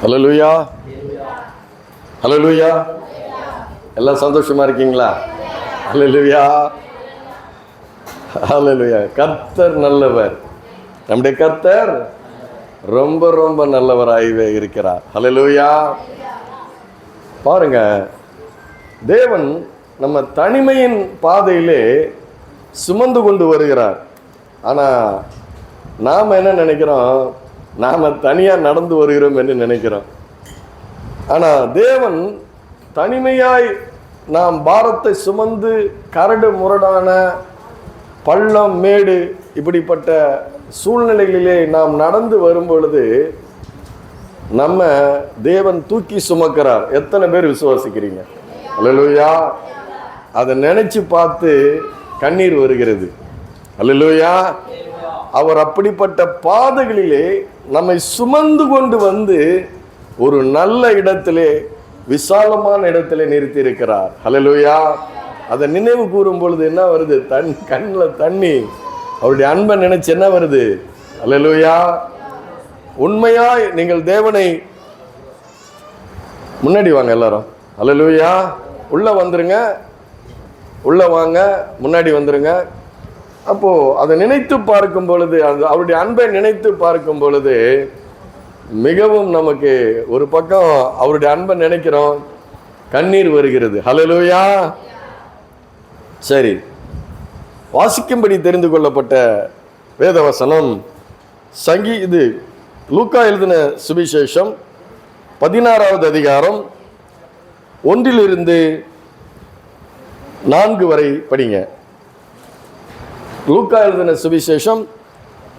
ஹல்லேலூயா, ஹல்லேலூயா. எல்லாம் சந்தோஷமா இருக்கீங்களா? ஹல்லேலூயா, ஹல்லேலூயா. கர்த்தர் நல்லவர். நம்முடைய கர்த்தர் ரொம்ப ரொம்ப நல்லவராகவே இருக்கிறார். ஹல்லேலூயா. பாருங்க, தேவன் நம்ம தனிமையின் பாதையிலே சுமந்து கொண்டு வருகிறார். ஆனால் நாம் என்ன நினைக்கிறோம்? நாம் தனியாக நடந்து வருகிறோம் என்று நினைக்கிறோம். ஆனால் தேவன் தனிமையாய் நாம் பாரத்தை சுமந்து கரடு முரடான பள்ளம் மேடு இப்படிப்பட்ட சூழ்நிலைகளிலே நாம் நடந்து வரும் பொழுது நம்ம தேவன் தூக்கி சுமக்கிறார். எத்தனை பேர் விசுவாசிக்கிறீங்க? அல்லேலூயா. அதை நினைச்சு பார்த்து கண்ணீர் வருகிறது. அல்லேலூயா. அவர் அப்படிப்பட்ட பாதைகளிலே நம்மை சுமந்து கொண்டு வந்து ஒரு நல்ல இடத்திலே, விசாலமான இடத்திலே நிறுத்தி இருக்கிறார். அல்லேலூயா. அதை நினைவு கூறும் பொழுது என்ன வருது? கண்ணில் தண்ணி. அவருடைய அன்பை நினைச்சு என்ன வருது? அல்லேலூயா. உண்மையாய் நீங்கள் தேவனை, முன்னாடி வாங்க எல்லாரும். அல்லேலூயா. உள்ள வந்துருங்க, உள்ள வாங்க, முன்னாடி வந்துருங்க. அப்போ அதை நினைத்து பார்க்கும் பொழுது, அவருடைய அன்பை நினைத்து பார்க்கும் பொழுது மிகவும் நமக்கு ஒரு பக்கம் அவருடைய அன்பை நினைக்கிறோம், கண்ணீர் வருகிறது. ஹல்லேலூயா. சரி, வாசிக்கும்படி தெரிந்து கொள்ளப்பட்ட வேதவசனம் இது லூக்கா எழுதின சுவிசேஷம் 16வது அதிகாரம் 1 4 வரை படிங்க. லூக்கா எழுதின சுவிசேஷம்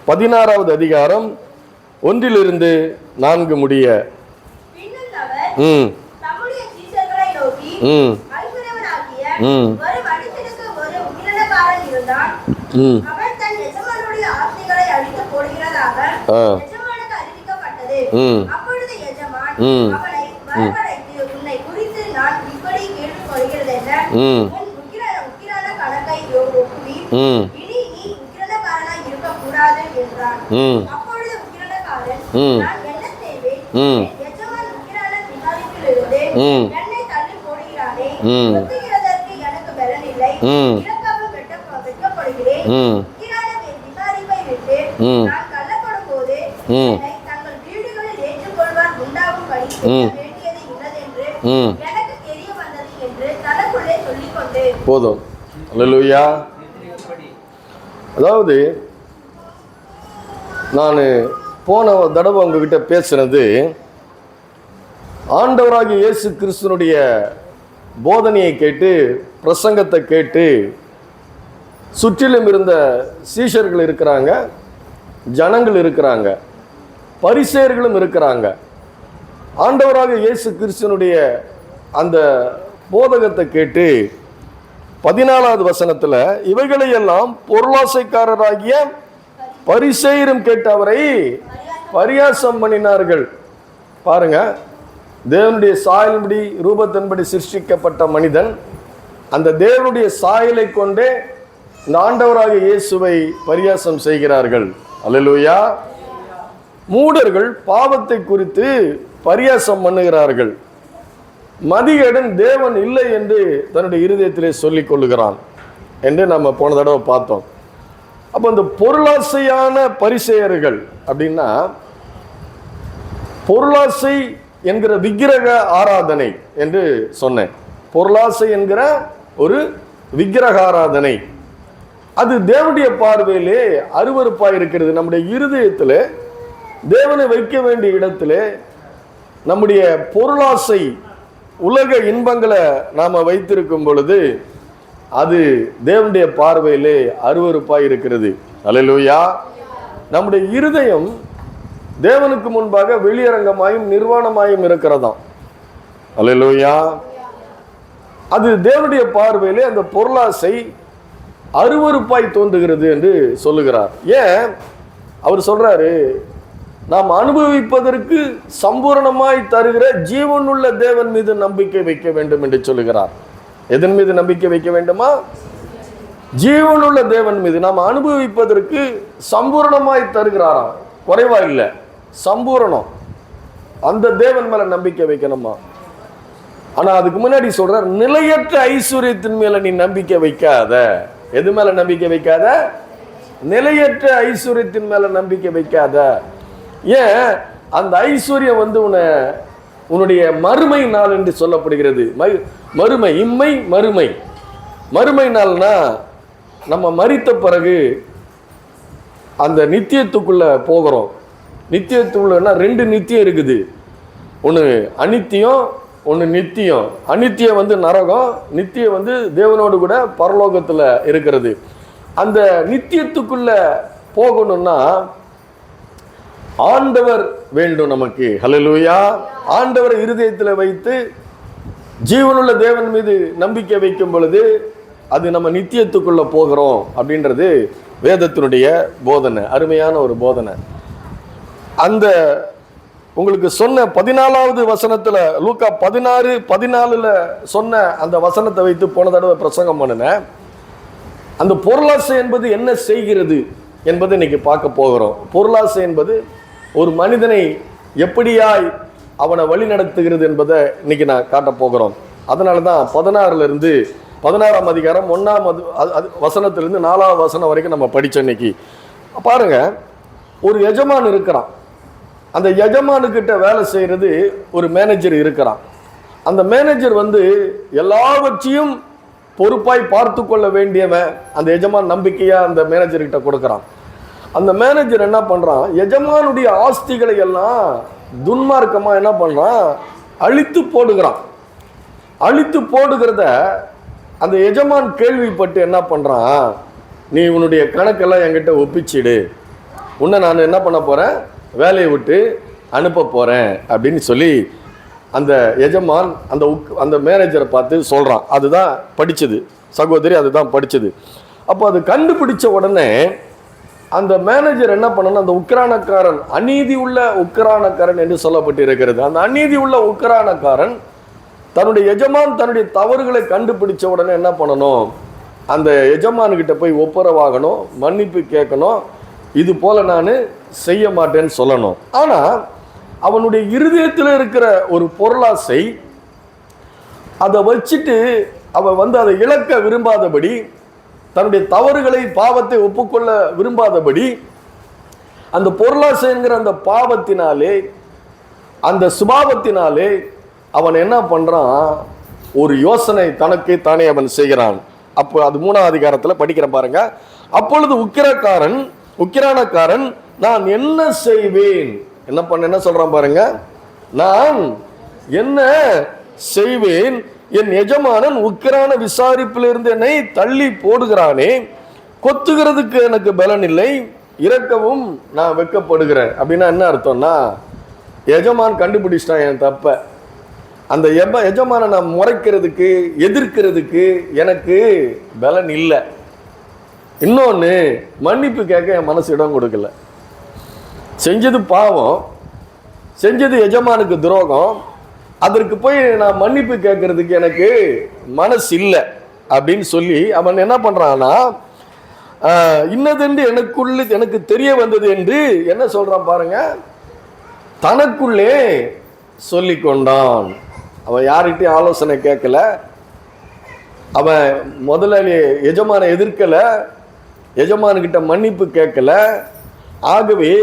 16வது அதிகாரம் 1 4 முடிய. போதும். அல்லேலூயா. அதாவது நான் போன தடவை உங்ககிட்ட பேசுனது, ஆண்டவராகிய இயேசு கிறிஸ்துனுடைய போதனையை கேட்டு, பிரசங்கத்தை கேட்டு சுற்றிலும் இருந்த சீஷர்கள் இருக்கிறாங்க, ஜனங்கள் இருக்கிறாங்க, பரிசேயர்களும் இருக்கிறாங்க. ஆண்டவராகிய இயேசு கிறிஸ்துனுடைய அந்த போதகத்தை கேட்டு 14வது வசனத்தில், இவைகளையெல்லாம் பொருளாசைக்காரராகிய பரிசேயரும் கேட்டு அவரை பரியாசம் பண்ணினார்கள். பாருங்க, தேவனுடைய சாயலின்படி ரூபத்தின்படி சிருஷ்டிக்கப்பட்ட மனிதன் அந்த தேவனுடைய சாயலை கொண்டே இந்த ஆண்டவராகிய இயேசுவை பரியாசம் செய்கிறார்கள். அல்லேலூயா. மூடர்கள் பாவத்தை குறித்து பரியாசம் பண்ணுகிறார்கள். மதிகேடன் தேவன் இல்லை என்று தன்னுடைய இருதயத்திலே சொல்லிக் கொள்ளுகிறான் என்று நம்ம போன தடவை பார்த்தோம். அப்போ இந்த பொருளாசையான பரிசேயர்கள் அப்படின்னா, பொருளாசை என்கிற விக்கிரக ஆராதனை என்று சொன்னேன். பொருளாசை என்கிற ஒரு விக்கிரக ஆராதனை, அது தேவனுடைய பார்வையிலே அருவருப்பாக இருக்கிறது. நம்முடைய இருதயத்தில் தேவனை வைக்க வேண்டிய இடத்திலே நம்முடைய பொருளாசை, உலக இன்பங்களை நாம் வைத்திருக்கும் பொழுது அது தேவனுடைய பார்வையிலே அருவருப்பாக இருக்கிறது. அல்லேலூயா. நம்முடைய இருதயம் தேவனுக்கு முன்பாக வெளியரங்கமாயும் நிர்வாணமாயும் இருக்கிறதாம். அல்லேலூயா. அது தேவனுடைய பார்வையிலே அந்த பொருளாசை அருவருப்பாய் தோன்றுகிறது என்று சொல்லுகிறார். ஏன் அவர் சொல்றாரு? நாம் அனுபவிப்பதற்கு சம்பூரணமாய் தருகிற ஜீவனுள்ள தேவன் மீது நம்பிக்கை வைக்க வேண்டும் என்று சொல்லுகிறார். எதன் மீது நம்பிக்கை வைக்க வேண்டுமா? ஜீவனுள்ள தேவன் மீது. நாம் அனுபவிப்பதற்கு சம்பூரணமாய் தருகிறாராம். குறைவா இல்லை, சம்பூரணம். அந்த தேவன் மேல நம்பிக்கை வைக்கணுமா? ஆனா அதுக்கு முன்னாடி சொல்ற, நிலையற்ற ஐஸ்வர்யத்தின் மேல நீ நம்பிக்கை வைக்காத. எது மேல நம்பிக்கை வைக்காத? நிலையற்ற ஐஸ்வர்யத்தின் மேல நம்பிக்கை வைக்காத. ஏன்? அந்த ஐஸ்வர்யம் உன்னுடைய மறுமை நாள் என்று சொல்லப்படுகிறது. மறுமை, இம்மை மறுமை. மறுமை நாள்னா நம்ம மரித்த பிறகு அந்த நித்தியத்துக்குள்ள போகிறோம். நித்தியத்துக்குள்ளனா 2 நித்தியம் இருக்குது. ஒன்று அனித்தியம், ஒன்று நித்தியம். அனித்தியம் நரகம், நித்தியம் தேவனோடு கூட பரலோகத்தில் இருக்கிறது. அந்த நித்தியத்துக்குள்ள போகணும்னா ஆண்டவர் வேண்டும் நமக்கு. ஹல்லேலூயா. ஆண்டவரை இருதயத்தில் வைத்து ஜீவனுள்ள தேவன் மீது நம்பிக்கை வைக்கும் பொழுது அது நம்ம நித்தியத்துக்குள்ள போகிறோம் அப்படின்றது வேதத்தினுடைய போதனை. அருமையான ஒரு போதனை. அந்த உங்களுக்கு சொன்ன 14வது வசனத்துல, லூக்கா 16:14 சொன்ன அந்த வசனத்தை வைத்து போன தடவை பிரசங்கம் பண்ணினேன். அந்த பொருளாசை என்பது என்ன செய்கிறது என்பதை இன்னைக்கு பார்க்க போகிறோம். பொருளாசை என்பது ஒரு மனிதனை எப்படியாய் அவனை வழி நடத்துகிறது என்பதை இன்னைக்கு நான் காட்ட போகிறோம். அதனால தான் 16ஆம் அதிகாரம் 1ஆம் வசனத்திலிருந்து 4ஆவது வசனம் வரைக்கும் நம்ம படித்தோம். இன்னைக்கு பாருங்க, ஒரு எஜமான் இருக்கிறான். அந்த எஜமானுக்கிட்ட வேலை செய்கிறது ஒரு மேனேஜர் இருக்கிறான். அந்த மேனேஜர் எல்லாவற்றையும் பொறுப்பாய் பார்த்து கொள்ள வேண்டியவன். அந்த எஜமான் நம்பிக்கையா அந்த மேனேஜர்கிட்ட கொடுக்குறான். அந்த மேனேஜர் என்ன பண்றான்? எஜமானுடைய ஆஸ்திகளை எல்லாம் துன்மார்க்கமா என்ன பண்றான்? அழித்து போடுகிறான். அழித்து போடுகிறத அந்த எஜமான் கேள்விப்பட்டு என்ன பண்றான்? நீ உன்னுடைய கணக்கெல்லாம் என்கிட்ட ஒப்பிச்சிடு, உன்னை நான் என்ன பண்ண போறேன்? வேலையை விட்டு அனுப்ப போறேன் அப்படின்னு சொல்லி அந்த எஜமான் அந்த மேனேஜரை பார்த்து சொல்றான். அதுதான் படிச்சது சகோதரி, அதுதான் படிச்சது. அப்போ அது கண்டுபிடிச்ச உடனே அந்த மேனேஜர் என்ன பண்ணணும்? அந்த உக்கிரானக்காரன், அநீதி உள்ள உக்கிரானக்காரன் என்று சொல்லப்பட்டு இருக்கிறது. அந்த அநீதி உள்ள உக்கிரானக்காரன் தன்னுடைய எஜமான் தன்னுடைய தவறுகளை கண்டுபிடிச்ச உடனே என்ன பண்ணணும்? அந்த எஜமானுக்கிட்ட போய் ஒப்புரவாகணும், மன்னிப்பு கேட்கணும். இது போல நான் செய்ய மாட்டேன்னு சொல்லணும். ஆனா அவனுடைய இருதயத்தில் இருக்கிற ஒரு பொருளாசை, அதை வச்சுட்டு அவன் அதை இழக்க விரும்பாதபடி, தன்னுடைய தவறுகளை பாவத்தை ஒப்புக்கொள்ள விரும்பாதபடி, அந்த பொருளாசை என்கிற அந்த பாவத்தினாலே, அந்த சுபாவத்தினாலே அவன் என்ன பண்றான்? ஒரு யோசனை தனக்கு தானே அவன் செய்கிறான். அப்போ அது 3ஆம் அதிகாரத்தில் படிக்கிற பாருங்க. அப்பொழுது உக்கிரானக்காரன் நான் என்ன செய்வேன்? என்ன சொல்றான் பாருங்க. நான் என்ன செய்வேன்? என் எஜமானன் உக்கிரான விசாரிப்பிலிருந்து என்னை தள்ளி போடுகிறானே, கொத்துகிறதுக்கு எனக்கு பலன் இல்லை, இறக்கவும் நான் வெட்கப்படுகிறேன். அப்படின்னா என்ன அர்த்தம்னா, எஜமான் கண்டுபிடிச்சிட்டான் என் தப்ப. அந்த எஜமான நான் முறைக்கிறதுக்கு, எதிர்க்கிறதுக்கு எனக்கு பலன் இல்லை. இன்னொன்று, மன்னிப்பு கேட்க என் மனசு இடம் கொடுக்கல. செஞ்சது பாவம், செஞ்சது எஜமானுக்கு துரோகம், அதற்கு போய் நான் மன்னிப்பு கேட்கறதுக்கு எனக்கு மனசு இல்லை அப்படின்னு சொல்லி அவன் என்ன பண்றான்னா, இன்னதென்று எனக்கு தெரிய வந்தது என்று என்ன சொல்றான் பாருங்க, தனக்குள்ளே சொல்லி கொண்டான். அவன் யார்கிட்டையும் ஆலோசனை கேட்கல, அவன் முதலாளி எஜமான எதிர்க்கல, எஜமானுக்கிட்ட மன்னிப்பு கேட்கல. ஆகவே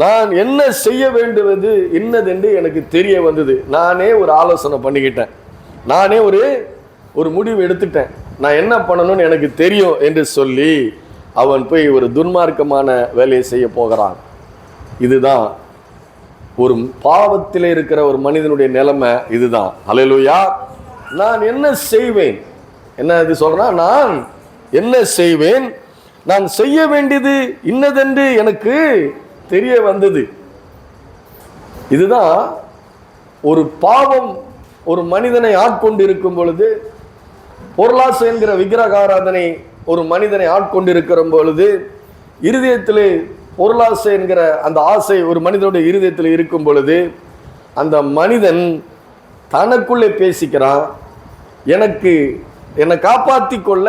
நான் என்ன செய்ய வேண்டுவது இன்னதென்று எனக்கு தெரிய வந்தது. நானே ஒரு ஆலோசனை பண்ணிக்கிட்டேன், நானே ஒரு முடிவு எடுத்துட்டேன், நான் என்ன பண்ணணும்னு எனக்கு தெரியும் என்று சொல்லி அவன் போய் ஒரு துன்மார்க்கமான வேலையை செய்ய போகிறான். இதுதான் ஒரு பாவத்தில் இருக்கிற ஒரு மனிதனுடைய நிலைமை. இதுதான். ஹல்லேலூயா. நான் என்ன செய்வேன்? என்ன இது சொல்றேன்? நான் என்ன செய்வேன்? நான் செய்ய வேண்டியது இன்னதென்று எனக்கு தெரிய வந்தது. இதுதான் ஒரு பாவம் ஒரு மனிதனை ஆட்கொண்டு இருக்கும் பொழுது, பொருளாசை என்கிற விக்கிரகாராதனை ஒரு மனிதனை ஆட்கொண்டு இருக்கிற பொழுது, இருதயத்திலே பொருளாசை என்கிற அந்த ஆசை ஒரு மனிதனுடைய இருதயத்தில் இருக்கும் பொழுது, அந்த மனிதன் தனக்குள்ளே பேசிக்கிறான், என்னை காப்பாற்றி கொள்ள,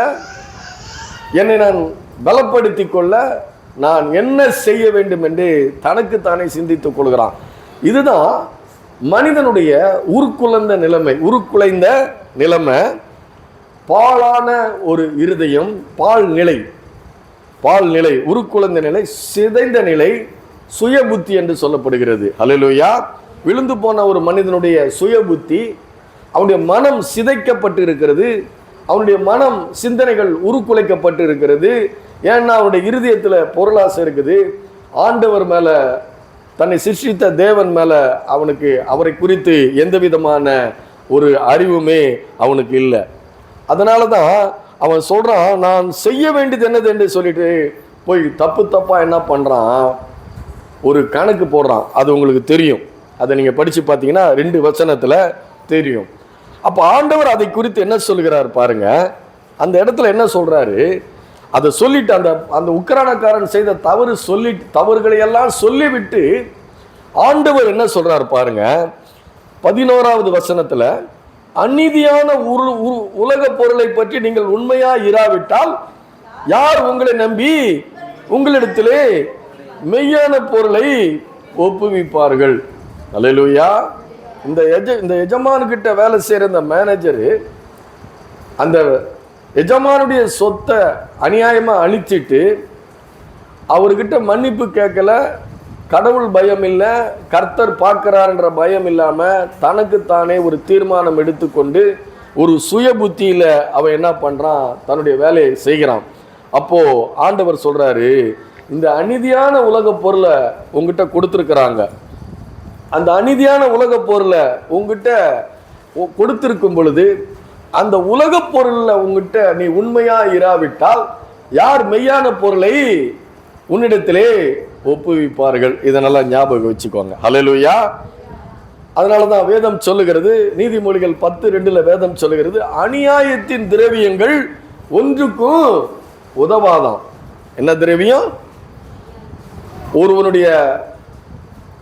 என்னை நான் பலப்படுத்தி கொள்ள நான் என்ன செய்ய வேண்டும் என்று தனக்குத்தானே சிந்தித்துக் கொள்கிறான். இதுதான் மனிதனுடைய உருக்குலைந்த நிலைமை, பாழான ஒரு இருதயம், பால் நிலை, உருக்குலைந்த நிலை, சிதைந்த நிலை, சுய புத்தி என்று சொல்லப்படுகிறது. அல்லேலூயா. விழுந்து போன ஒரு மனிதனுடைய சுய புத்தி, அவனுடைய மனம் சிதைக்கப்பட்டு இருக்கிறது, அவனுடைய மனம் சிந்தனைகள் உருக்குலைக்கப்பட்டு இருக்கிறது. ஏன்னா அவனுடைய இருதயத்தில் பொருளாசை இருக்குது. ஆண்டவர் மேல, தன்னை சிருஷ்டித்த தேவன் மேல அவரை குறித்து எந்த விதமான ஒரு அறிவுமே அவனுக்கு இல்லை. அதனால தான் அவன் சொல்றான், நான் செய்ய வேண்டியது என்னது என்று சொல்லிட்டு போய் தப்பா என்ன பண்றான், ஒரு கணக்கு போடுறான். அது உங்களுக்கு தெரியும், அதை நீங்க படிச்சு பார்த்தீங்கன்னா 2 வசனத்துல தெரியும். அப்ப ஆண்டவர் அதை குறித்து என்ன சொல்கிறார் பாருங்க. அந்த இடத்துல என்ன சொல்றாரு, அதை சொல்லிட்டு அந்த உக்கிரானக்காரன் செய்த தவறுகளை எல்லாம் சொல்லிவிட்டு ஆண்டவர் என்ன சொல்றார் பாருங்க. 11வது வசனத்துல, அநீதியான உலக பொருளை பற்றி நீங்கள் உண்மையா இராவிட்டால் யார் உங்களை நம்பி உங்களிடத்திலே மெய்யான பொருளை ஒப்புவிப்பார்கள். அல்லேலூயா. இந்த எஜமானுக்கிட்ட வேலை செய்யற இந்த மேனேஜரு அந்த எஜமானுடைய சொத்தை அநியாயமா அழிச்சிட்டு அவர்கிட்ட மன்னிப்பு கேட்கல, கடவுள் பயம் இல்லை, கர்த்தர் பார்க்கிறார்ன்ற பயம் இல்லாம தனக்குத்தானே ஒரு தீர்மானம் எடுத்துக்கொண்டு ஒரு சுய புத்தியில அவன் என்ன பண்றான், தன்னுடைய வேலையை செய்கிறான். அப்போ ஆண்டவர் சொல்றாரு, இந்த அநீதியான உலக பொருளை உங்ககிட்ட கொடுத்துருக்குறாங்க. அந்த அநீதியான உலக பொருளை உங்ககிட்ட கொடுத்திருக்கும் பொழுது அந்த உலக பொருள்ல உங்ககிட்ட நீ உண்மையா இராவிட்டால் யார் மெய்யான பொருளை உன்னிடத்திலே ஒப்புவிப்பார்கள். இதை நல்லா ஞாபகம் வச்சுக்கோங்க. ஹல்லேலூயா. அதனாலதான் வேதம் சொல்லுகிறது, நீதிமொழிகள் 10:2 வேதம் சொல்லுகிறது, அநியாயத்தின் திரவியங்கள் ஒன்றுக்கும் உதவாதாம். என்ன திரவியம்? ஒருவனுடைய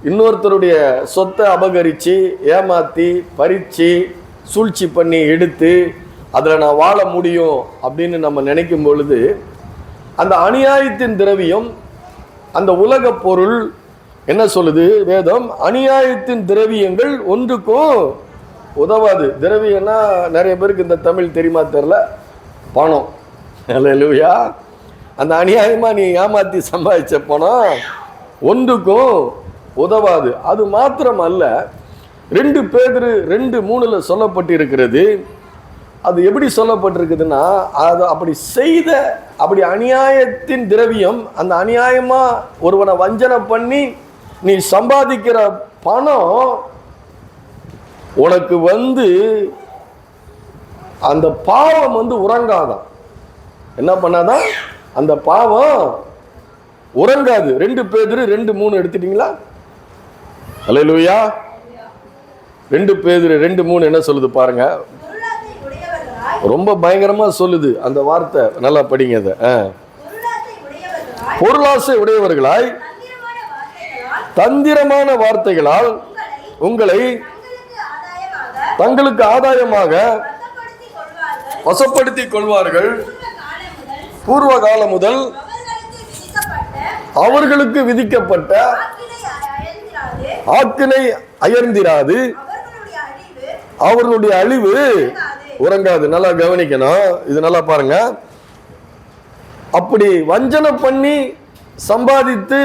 இன்னொருத்தருடைய சொத்தை அபகரிச்சு, ஏமாத்தி, பறிச்சு, சூழ்ச்சி பண்ணி எடுத்து அதில் நான் வாழ முடியும் அப்படின்னு நம்ம நினைக்கும் பொழுது அந்த அநியாயத்தின் திரவியம், அந்த உலக பொருள் என்ன சொல்லுது வேதம்? அநியாயத்தின் திரவியங்கள் ஒன்றுக்கும் உதவாது. திரவியம்னா நிறைய பேருக்கு இந்த தமிழ் தெரியுமா தெரியல, பணம். அல்லேலூயா. அந்த அநியாயமா நீ ஏமாத்தி சம்பாதிச்ச பணம் ஒன்றுக்கும் உதவாது. அது மாத்திரம் அல்ல, 2 பேதுரு 2:3 சொல்லப்பட்டு இருக்கிறது. அது எப்படி சொல்லப்பட்டிருக்குதுன்னா, அது அப்படி அநியாயத்தின் திரவியம், அந்த அநியாயமா ஒருவனை வஞ்சனை பண்ணி நீ சம்பாதிக்கிற பணம் உனக்கு அந்த பாவம் உறங்காதான். என்ன பண்ணாதான்? அந்த பாவம் உறங்காது. 2 பேதுரு 2:3 எடுத்துட்டீங்களா? அல்லேலூயா. 2 பேதுரு 2:3 என்ன சொல்லுது பாருங்க. ரொம்ப பயங்கரமா சொல்லுது அந்த வார்த்தை. நல்லா படிங்க. அதை பொருளாசை உடையவர்களாய் தந்திரமான வார்த்தைகளால் உங்களை தங்களுக்கு ஆதாயமாக வசப்படுத்திக் கொள்வார்கள். பூர்வ காலம் முதல் அவர்களுக்கு விதிக்கப்பட்ட ஆக்கினை அயர்ந்திராது, அவர்களுடைய அழிவு உறங்காது. நல்லா கவனிக்கணும், இது நல்லா பாருங்க. அப்படி வஞ்சனை பண்ணி சம்பாதித்து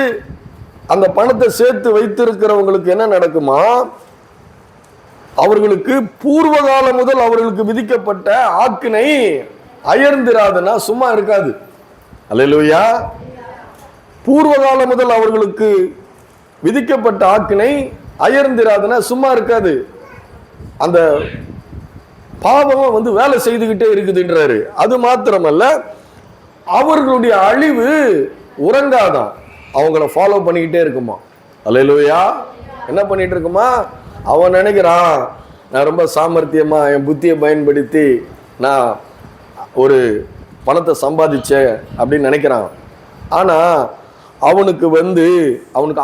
அந்த பணத்தை சேர்த்து வைத்திருக்கிறவங்களுக்கு என்ன நடக்குமா? அவர்களுக்கு பூர்வ காலம் முதல் அவர்களுக்கு விதிக்கப்பட்ட ஆக்கினை அயர்ந்திராதுன்னா சும்மா இருக்காது. அல்லேலூயா. பூர்வ காலம் முதல் அவர்களுக்கு விதிக்கப்பட்ட ஆக்கினை அயர்ந்திராதுன்னா சும்மா இருக்காது. அந்த பாவம் வேலை செய்துகிட்டே இருக்குதுன்றாரு. அது மாத்திரமல்ல, அவர்களுடைய அழிவு உறங்காதான், அவங்கள ஃபாலோ பண்ணிக்கிட்டே இருக்குமா. அல்லேலூயா. என்ன பண்ணிட்டு இருக்குமா? அவன் நினைக்கிறான், நான் ரொம்ப சாமர்த்தியமா என் புத்தியை பயன்படுத்தி நான் ஒரு பணத்தை சம்பாதிச்சேன் அப்படின்னு நினைக்கிறான். ஆனா அவனுக்கு அவனுக்கு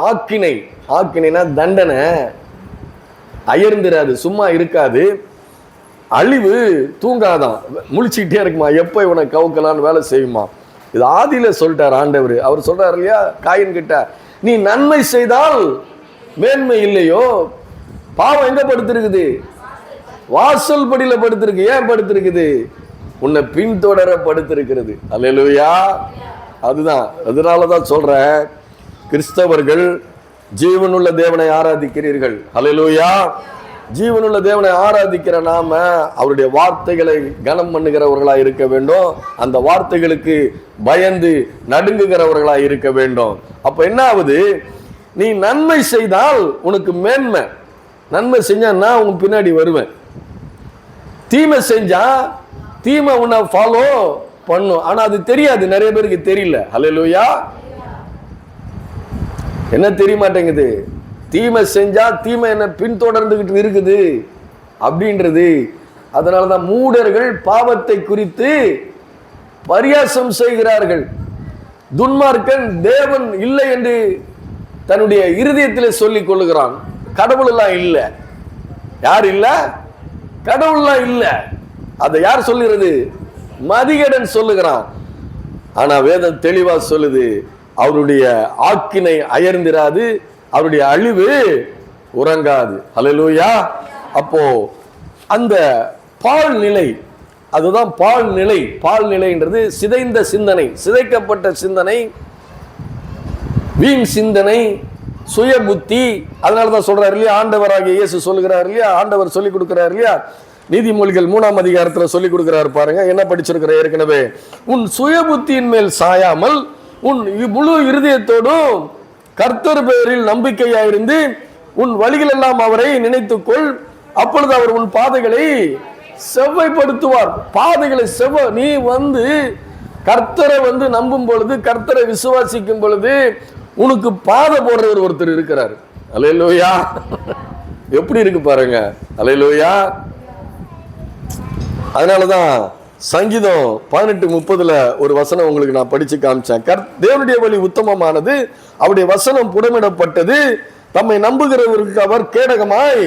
ஆக்கினைனா தண்டனை அயர்ந்திராது, சும்மா இருக்காது. அழிவு தூங்காதான், முழிச்சுக்கிட்டே இருக்குமா. எப்போ இவனை கவுக்கலான்னு வேலை செய்யுமா. இது ஆதியில சொல்லிட்டார் ஆண்டவர். அவர் சொல்றாரு இல்லையா காயின் கிட்ட, நீ நன்மை செய்தால் மேன்மை இல்லையோ, பாவம் எங்க படுத்திருக்குது? வாசல் படியில படுத்திருக்கு. ஏன் படுத்திருக்குது? உன்னை பின்தொடர படுத்திருக்கிறது. அல்லேலூயா. அதுதான், அதனாலதான் சொல்றேன், கிறிஸ்தவர்கள் ஜீவனுள்ள தேவனை ஆராதிக்கிறீர்கள். அல்லேலூயா. ஜீவனுள்ள தேவனை ஆராதிக்கிற நாம அவருடைய வார்த்தைகளை கனம் பண்ணுகிறவர்களாய் இருக்க வேண்டும். அந்த வார்த்தைகளுக்கு பயந்து நடுங்குகிறவர்களாய் இருக்க வேண்டும். அப்ப என்ன ஆகுது? நீ நன்மை செய்தால் உனக்கு மேன்மை. நன்மை செஞ்சா நான் உன் பின்னாடி வருவேன். தீமை செஞ்சா தீமை உன்னை ஃபாலோ பண்ணும். ஆனா அது தெரியாது, நிறைய பேருக்கு தெரியல. அல்லேலூயா. என்ன தெரிய மாட்டேங்குது? தீமை செஞ்சா தீமை என்ன பின்தொடர்ந்துகிட்டு இருக்குது அப்படின்றது. அதனாலதான் மூடர்கள் பாவத்தை குறித்து பரியாசம் செய்கிறார்கள். துன்மார்க்கன் தேவன் இல்லை என்று தன்னுடைய இருதயத்திலே சொல்லிக் கொள்ளுகிறான். கடவுள் எல்லாம் இல்லை. யார் இல்ல? கடவுள் எல்லாம் இல்ல. அதை யார் சொல்லுகிறது? மதிகேடன் சொல்லுகிறான். ஆனா வேதம் தெளிவா சொல்லுது, அவருடைய ஆக்கினை அயர்ந்திராது, அவருடைய அழிவு உறங்காது. அல்லேலூயா. அப்போ அந்த பால் நிலை, அதுதான் பால் நிலை. பால் நிலைன்றது சிதைந்த சிந்தனை, சிதைக்கப்பட்ட சிந்தனை, வீண் சிந்தனை, சுய புத்தி. அதனாலதான் சொல்றாரு இல்லையா, ஆண்டவராகிய இயேசு சொல்லுகிறார் இல்லையா, ஆண்டவர் சொல்லிக் கொடுக்கிறார் இல்லையா, நீதிமொழிகள் 3ஆம் அதிகாரத்தில் சொல்லிக் கொடுக்கிறார். பாருங்க என்ன படிச்சிருக்கிற ஏற்கனவே. உன் சுய புத்தியின் மேல் சாயாமல் உன் முழு இருதயத்தோடும் கர்த்தர் பெயரில் நம்பிக்கையாயிருந்து உன் வழிகள் எல்லாம் அவரை நினைத்துக்கொள், அப்பொழுது அவர் உன் பாதைகளை செவ்வைப்படுத்துவார். பாதைகளை நீ கர்த்தரை நம்பும் பொழுது, கர்த்தரை விசுவாசிக்கும் பொழுது உனக்கு பாதை போடுறவர் ஒருத்தர் இருக்கிறார். அல்லேலூயா. எப்படி இருக்கு பாருங்க. அல்லேலூயா. அதனாலதான் சங்கீதம் 18:30 ஒரு வசனம் உங்களுக்கு நான் படிச்சு காமிச்சேன். தேவனுடைய வழி உத்தமமானது, அவருடைய வசனம் புடமிடப்பட்டது, தம்மை நம்புகிறவருக்கு அவர் கேடகமாய்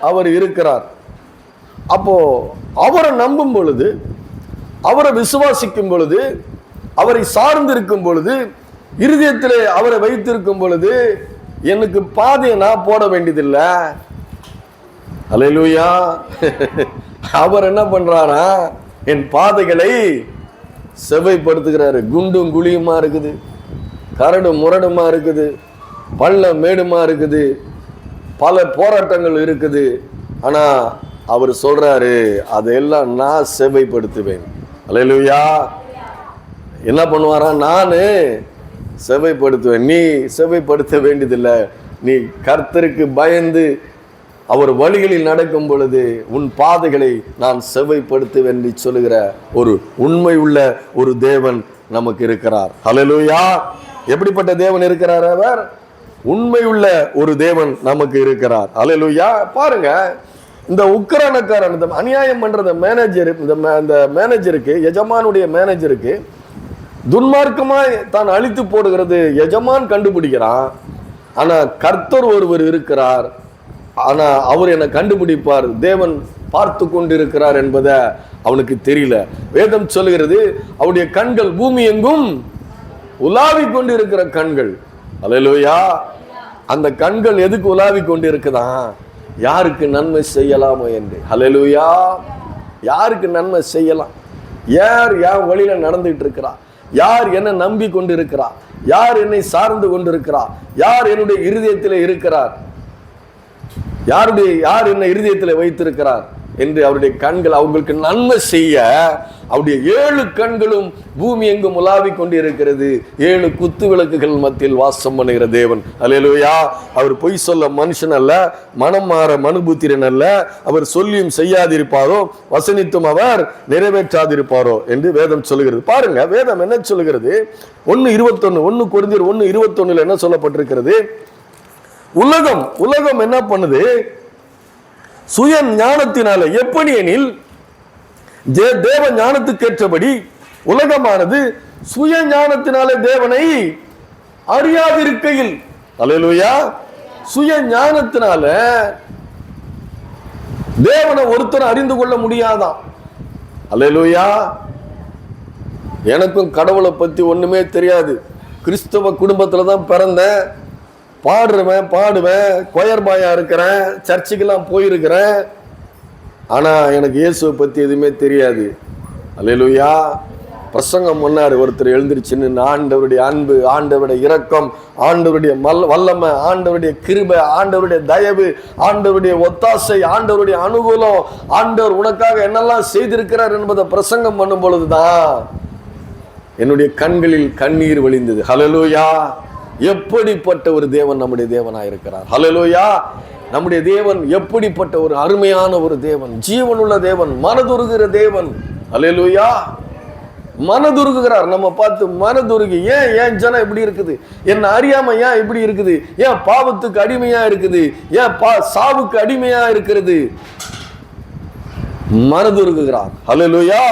அவர் இருக்கிறார். அப்போ அவரை நம்பும் பொழுது, அவரை விசுவாசிக்கும் பொழுது, அவரை சார்ந்திருக்கும் பொழுது, இருதயத்திலே அவரை வைத்திருக்கும் பொழுது எனக்கு பாதையை நான் போட வேண்டியதில்லை. அல்லேலூயா. அவர் என்ன பண்றாரா? என் பாதைகளை செவ்வைப்படுத்துகிறாரு. குண்டும் குழியுமா இருக்குது, கரடு முரடுமா இருக்குது, பள்ளம் மேடுமா இருக்குது, பல போராட்டங்கள் இருக்குது. ஆனா அவர் சொல்றாரு, அதையெல்லாம் நான் செவ்வைப்படுத்துவேன். அல்லேலூயா. என்ன பண்ணுவாரா? நானு செவ்வைப்படுத்துவேன். நீ செவ்வைப்படுத்த வேண்டியதில்லை. நீ கர்த்தருக்கு பயந்து அவர் வழிகளில் நடக்கும் பொழுது உன் பாதைகளை நான் செவ்வைப்படுத்துவேன் என்று சொல்லுகிற ஒரு உண்மை உள்ள ஒரு தேவன் நமக்கு இருக்கிறார். அல்லேலூயா. எப்படிப்பட்ட தேவன் இருக்கிறார்? அவர் உண்மை உள்ள ஒரு தேவன் நமக்கு இருக்கிறார். அல்லேலூயா. பாருங்க, இந்த உக்கிரானக்காரன், இந்த அநியாயம் பண்ற மேனேஜர், இந்த மேனேஜருக்கு, எஜமானுடைய மேனேஜருக்கு துன்மார்க்கமாய் தான் அழித்து போடுகிறது எஜமான் கண்டுபிடிக்கிறான். ஆனா கர்த்தர் ஒருவர் இருக்கிறார், ஆனா அவர் என்னை கண்டுபிடிப்பார், தேவன் பார்த்து கொண்டிருக்கிறார் என்பதை அவனுக்கு தெரியல. வேதம் சொல்லுகிறது, அவருடைய கண்கள் பூமி எங்கும் உலாவி கொண்டு இருக்கிற கண்கள். அல்லேலூயா. அந்த கண்கள் எதுக்கு உலாவி கொண்டு இருக்குதான்? யாருக்கு நன்மை செய்யலாமோ என்று. அல்லேலூயா. யாருக்கு நன்மை செய்யலாம்? யார் வழியில நடந்துட்டு இருக்கிறா? யார் என்ன நம்பி கொண்டு இருக்கிறா? யார் என்னை சார்ந்து கொண்டிருக்கிறா? யார் என்னுடைய இருதயத்திலே இருக்கிறார்? யார் என்ன இருதயத்தில் வைத்திருக்கிறார் என்று அவருடைய கண்கள் அவங்களுக்கு நன்மை செய்ய அவருடைய 7 கண்களும் பூமி எங்கும் உலாவி கொண்டு இருக்கிறது. 7 குத்து விளக்குகள் மத்தியில் வாசம் பண்ணுகிற தேவன். அல்லேலூயா. அவர் பொய் சொல்ல மனுஷன் அல்ல, மனம் மாற மனுபுத்திரன் அல்ல. அவர் சொல்லியும் செய்யாதிருப்பாரோ, வசனித்தும் அவர் நிறைவேற்றாதிருப்பாரோ என்று வேதம் சொல்லுகிறது. பாருங்க, வேதம் என்ன சொல்லுகிறது? 1 கொரிந்தியர் 1:21 என்ன சொல்லப்பட்டிருக்கிறது? உலகம் என்ன பண்ணுது? சுய ஞானத்தினால, எப்படி எனில் தேவ ஞானத்துக்கு ஏற்றபடி உலகமானது சுய ஞானத்தினாலே தேவனை அறியாதிருக்கையில். அல்லேலூயா. சுய ஞானத்தினால தேவனை ஒருத்தர் அறிந்து கொள்ள முடியாதான். அல்லேலூயா. எனக்கும் கடவுளை பத்தி ஒண்ணுமே தெரியாது. கிறிஸ்தவ குடும்பத்துல தான் பிறந்தேன். பாடுவேன், கொயர் பாயா இருக்கிறேன், சர்ச்சுக்கெல்லாம் போயிருக்கிறேன், ஆனா எனக்கு இயேசுவை பத்தி எதுவுமே தெரியாது. அல்லேலூயா. பிரசங்கம் பண்ணாரு ஒருத்தர், எழுந்திருச்சுன்னு, ஆண்டவருடைய அன்பு, ஆண்டவருடைய இரக்கம், ஆண்டவருடைய வல்லமை, ஆண்டவருடைய கிருபை, ஆண்டவருடைய தயவு, ஆண்டவருடைய ஒத்தாசை, ஆண்டவருடைய அனுகூலம், ஆண்டவர் உனக்காக என்னெல்லாம் செய்திருக்கிறார் என்பதை பிரசங்கம் பண்ணும் பொழுதுதான் என்னுடைய கண்களில் கண்ணீர் வழிந்தது. ஹல்லேலூயா. எப்படிப்பட்ட ஒரு தேவன் நம்முடைய தேவனாயிருக்கிறார். ஹல்லேலூயா. நம்முடைய தேவன் எப்படிப்பட்ட ஒரு அருமையான ஒரு தேவன், ஜீவனுள்ள தேவன், மனதுருகிற தேவன். ஹல்லேலூயா. மனதுருகுகிறார். நம்ம பார்த்து மனதுருகி, ஏன் ஜனம் இப்படி இருக்குது, என்ன அறியாம ஏன் இப்படி இருக்குது, ஏன் பாவத்துக்கு அடிமையா இருக்குது, ஏன் சாவுக்கு அடிமையா இருக்கிறது, மனதுருகுகிறார். ஹல்லேலூயா.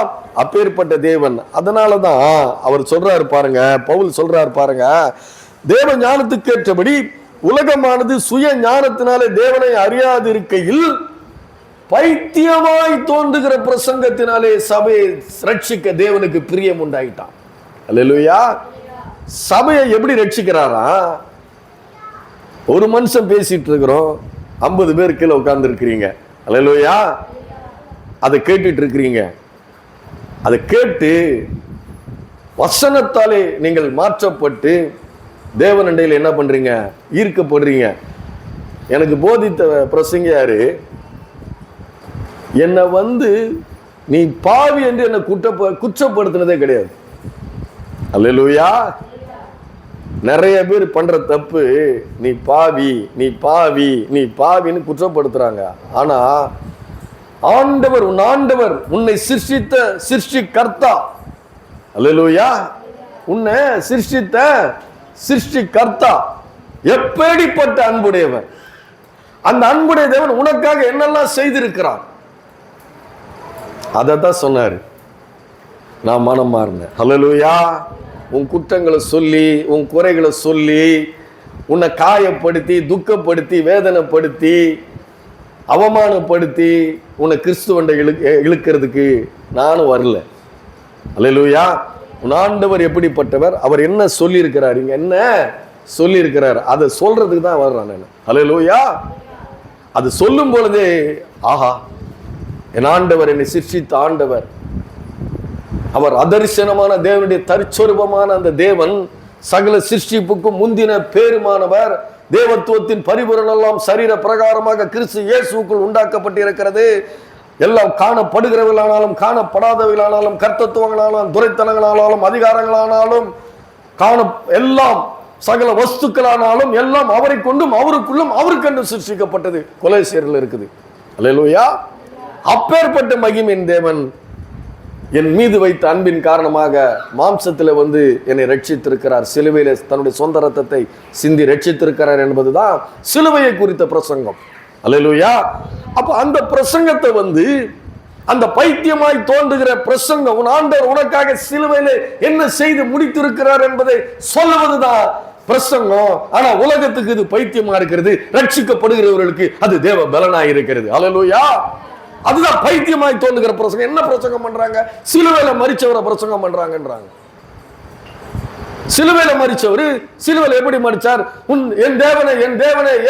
அப்பேற்பட்ட தேவன். அதனாலதான் அவர் சொல்றாரு பாருங்க, பவுல் சொல்றாரு பாருங்க, தேவ ஞானத்துக்கு ஏற்றபடி உலகமானது சுய ஞானத்தினாலே தேவனை அறியாது இருக்கையில் பைத்தியமாய் தோன்றுகிற பிரசங்கத்தினாலே சபையை ரட்சிக்க தேவனுக்கு பிரியம் உண்டாயிட்டான். அல்லேலூயா. சபையை எப்படி ரட்சிக்கிறாரா? ஒரு மனுஷன் பேசிட்டு இருக்கிறோம், 50 பேர் கீழே உட்கார்ந்து இருக்கிறீங்க. அல்லேலூயா. அதை கேட்டுட்டு இருக்கிறீங்க. அதை கேட்டு வசனத்தாலே நீங்கள் மாற்றப்பட்டு தேவனண்டையில் என்ன பண்றீங்க, ஈர்க்கப்படுறீங்க. எனக்கு போதித்த பிரசங்க யாரு, என்னை நீ பாவி என்று என்னை குற்றப்படுத்தினதே கிடையாது. அல்லேலூயா. நிறைய பேர் பண்ற தப்பு, நீ பாவி, நீ பாவி, நீ பாவின்னு குற்றப்படுத்துறாங்க. ஆனா ஆண்டவர், உன்னை சிருஷ்டித்த சிருஷ்டிகர்த்தா. அல்லேலூயா. உன்னை சிருஷ்டித்த சிருஷ்டிகர்த்தா எப்படிப்பட்ட அன்புடையவன். அந்த அன்புடைய தேவன் உனக்காக என்னெல்லாம் செய்திருக்கிறார் அதைத்தான் சொன்னாரு. நான் மனம் மாறினேன். ஹல்லேலூயா. உன் குற்றங்களை சொல்லி, உன் குறைகளை சொல்லி, உன்னை காயப்படுத்தி, துக்கப்படுத்தி, வேதனைப்படுத்தி, அவமானப்படுத்தி உன்னை கிறிஸ்துவண்டை இழுக்கிறதுக்கு நானும் வரல. அல்லேலூயா. உன் ஆண்டவர் எப்படிப்பட்டவர், அவர் என்ன சொல்லி இருக்கிறார், இங்க என்ன சொல்லி இருக்கிறார், அதை சொல்றதுக்கு தான் வர்றான் நான். அல்லேலூயா. அது சொல்லும் பொழுதே, ஆஹா, என் ஆண்டவர், என்னை சிருஷ்டித்த ஆண்டவர், அவர் அதரிசனமான தேவனுடைய தற்சொரூபமான அந்த தேவன், சகல சிருஷ்டிப்புக்கும் முந்தின பேருமானவர், தேவத்துவத்தின் பரிபூரணம் எல்லாம் சரீர பிரகாரமாக கிறிஸ்து இயேசுவுக்குள் உண்டாக்கப்பட்டிருக்கிறது. எல்லாம் காணப்படுகிறவர்களானாலும் காணப்படாதவர்களானாலும் கர்த்தத்துவங்களானாலும் துரைத்தனங்களானாலும் அதிகாரங்களானாலும் எல்லாம் சகல வஸ்துக்களானாலும் எல்லாம் அவரை கொண்டும் அவருக்குள்ளும் அவருக்கென்று சிருஷ்டிக்கப்பட்டது. கொலோசியரில் இருக்குது. அல்லேலூயா. அப்பேற்பட்ட மகிமையின் தேவன் என் மீது வைத்த அன்பின் காரணமாக மாம்சத்தில் என்னை ரட்சித்திருக்கிறார். சிலுவையிலே தன்னுடைய சொந்த ரத்தத்தை சிந்தி ரட்சித்திருக்கிறார் என்பதுதான் சிலுவையை குறித்த பிரசங்கம். அல்லேலூயா. அப்ப அந்த பிரசங்கத்தை அந்த பைத்தியமாய் தோன்றுகிற பிரசங்கம், உன் ஆண்டவர் உனக்காக சிலுவையிலே என்ன செய்து முடித்திருக்கிறார் என்பதை சொல்லுவதுதான் பிரசங்கம். ஆனா உலகத்துக்கு இது பைத்தியமா இருக்கிறது, ரட்சிக்கப்படுகிறவர்களுக்கு அது தேவ பலனாய் இருக்கிறது. அல்லேலூயா. அதுதான் பைத்தியமாய் தோன்றுகிற பிரசங்கம். என்ன பிரசங்கம் பண்றாங்க? சிலுவையில மரிச்சவரை பிரசங்கம் பண்றாங்கன்றாங்க. சிலுவையில மரிச்சவர் சிலுவையில எப்படி மரிச்சார்? என் தேவனை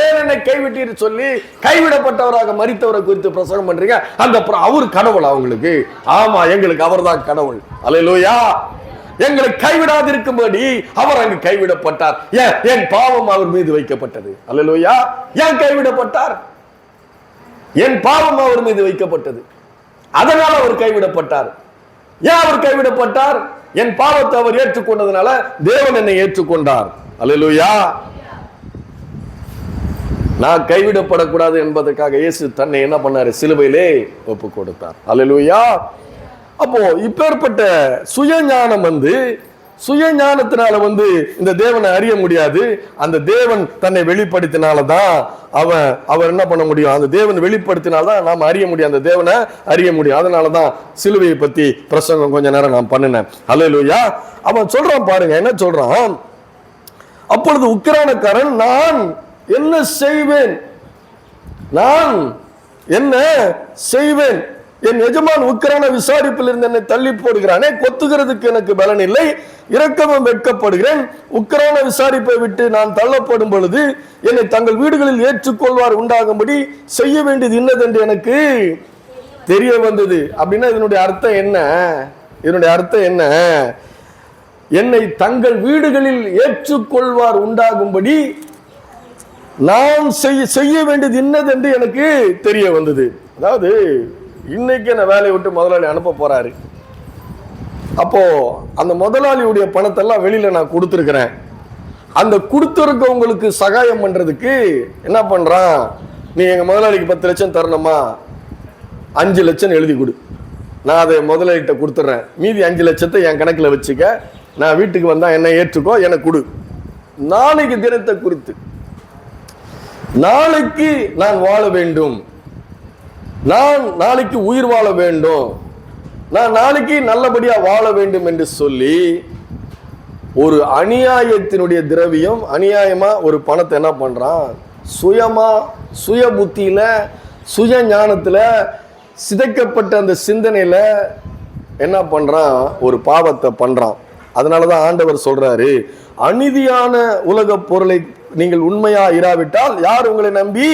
ஏன் என்னை கைவிட்டீர் சொல்லி கைவிடப்பட்டவராக மரித்தவரை குறித்து பிரசங்கம் பண்றீங்க. அந்த அவர் கடவுள் அவங்களுக்கு. ஆமா, எங்களுக்கு அவர் தான் கடவுள். அல்லேலூயா. எங்களை கைவிடாதிருக்கும்படி அவர் அங்கு கைவிடப்பட்டார். என் பாவம் அவர் மீது வைக்கப்பட்டது. அல்லேலூயா. ஏன் கைவிடப்பட்டார்? என் பாவம் அவர் மீது வைக்கப்பட்டது, அதனால் அவர் கைவிடப்பட்டார். ஏன் அவர் கைவிடப்பட்டார்? என் பாவத்தை அவர் ஏற்றுக்கொண்டதுனால தேவன் என்னை ஏற்றுக்கொண்டார். அல்லேலூயா. நான் கைவிடப்படக்கூடாது என்பதற்காக இயேசு தன்னை என்ன பண்ணாரு? சிலுவையிலே ஒப்பு கொடுத்தார். அல்லேலூயா. அப்போ இப்பேற்பட்ட சுயஞானம் சுயஞானத்தினால இந்த தேவனை அறிய முடியாது. அந்த தேவன் தன்னை வெளிப்படுத்தினால்தான் அவர் என்ன பண்ண முடியும்? அந்த தேவன் வெளிப்படுத்தினால்தான் நாம் அறிய முடியும், அந்த தேவனை அறிய முடியும். அதனாலதான் சிலுவையை பத்தி பிரசங்கம் கொஞ்ச நேரம் நான் பண்ணினேன். அல்லேலூயா. அவன் சொல்றான் பாருங்க, என்ன சொல்றான்? அப்பொழுது உக்கிரானக்காரன், நான் என்ன செய்வேன் என் எஜமான் உக்கிரான விசாரிப்பில் இருந்து என்னை தள்ளி போடுகிறானே, கொத்துகிறதுக்கு எனக்கு பலன் இல்லை, இரக்கமும் வெட்கப்படுகிறேன். உக்கிரான விசாரிப்பை விட்டு நான் தள்ளப்படும் பொழுது என்னை தங்கள் வீடுகளில் ஏற்றுக்கொள்வார் உண்டாகும்படி செய்ய வேண்டியது இன்னதென்று எனக்கு தெரிய வந்தது. அப்படின்னா இதனுடைய அர்த்தம் என்ன? இதனுடைய அர்த்தம் என்ன? என்னை தங்கள் வீடுகளில் ஏற்றுக்கொள்வார் உண்டாகும்படி நான் செய்ய வேண்டியது இன்னதென்று எனக்கு தெரிய வந்தது. அதாவது இன்னைக்கு என்ன வேலையை விட்டு முதலாளி அனுப்ப போறாரு. அப்போ அந்த முதலாளியுடைய பணத்தெல்லாம் வெளியில நான் கொடுத்துருக்கிறேன். அந்த கொடுத்துருக்கவங்களுக்கு சகாயம் பண்றதுக்கு என்ன பண்றான், நீ எங்க முதலாளிக்கு 10 லட்சம் தரணுமா, 5 லட்சம் எழுதி கொடு, நான் அதை முதலாளிகிட்ட கொடுத்துட்றேன், மீதி 5 லட்சத்தை என் கணக்கில் வச்சுக்க, நான் வீட்டுக்கு வந்தா என்ன ஏற்றுக்கோ, எனக்கு கொடு. நாளைக்கு தினத்தை குறித்து, நாளைக்கு நான் வாழ வேண்டும், நான் நாளைக்கு உயிர் வாழ வேண்டும், நான் நாளைக்கு நல்லபடியா வாழ வேண்டும் என்று சொல்லி ஒரு அநியாயத்தினுடைய திரவியம், அநியாயமா ஒரு பணத்தை என்ன பண்றான், சுயமா சுய புத்தியில சுய ஞானத்துல சிதைக்கப்பட்ட அந்த சிந்தனையில என்ன பண்றான், ஒரு பாவத்தை பண்றான். அதனாலதான் ஆண்டவர் சொல்றாரு, அநீதியான உலக பொருளை நீங்கள் உண்மையா இராவிட்டால் யார் உங்களை நம்பி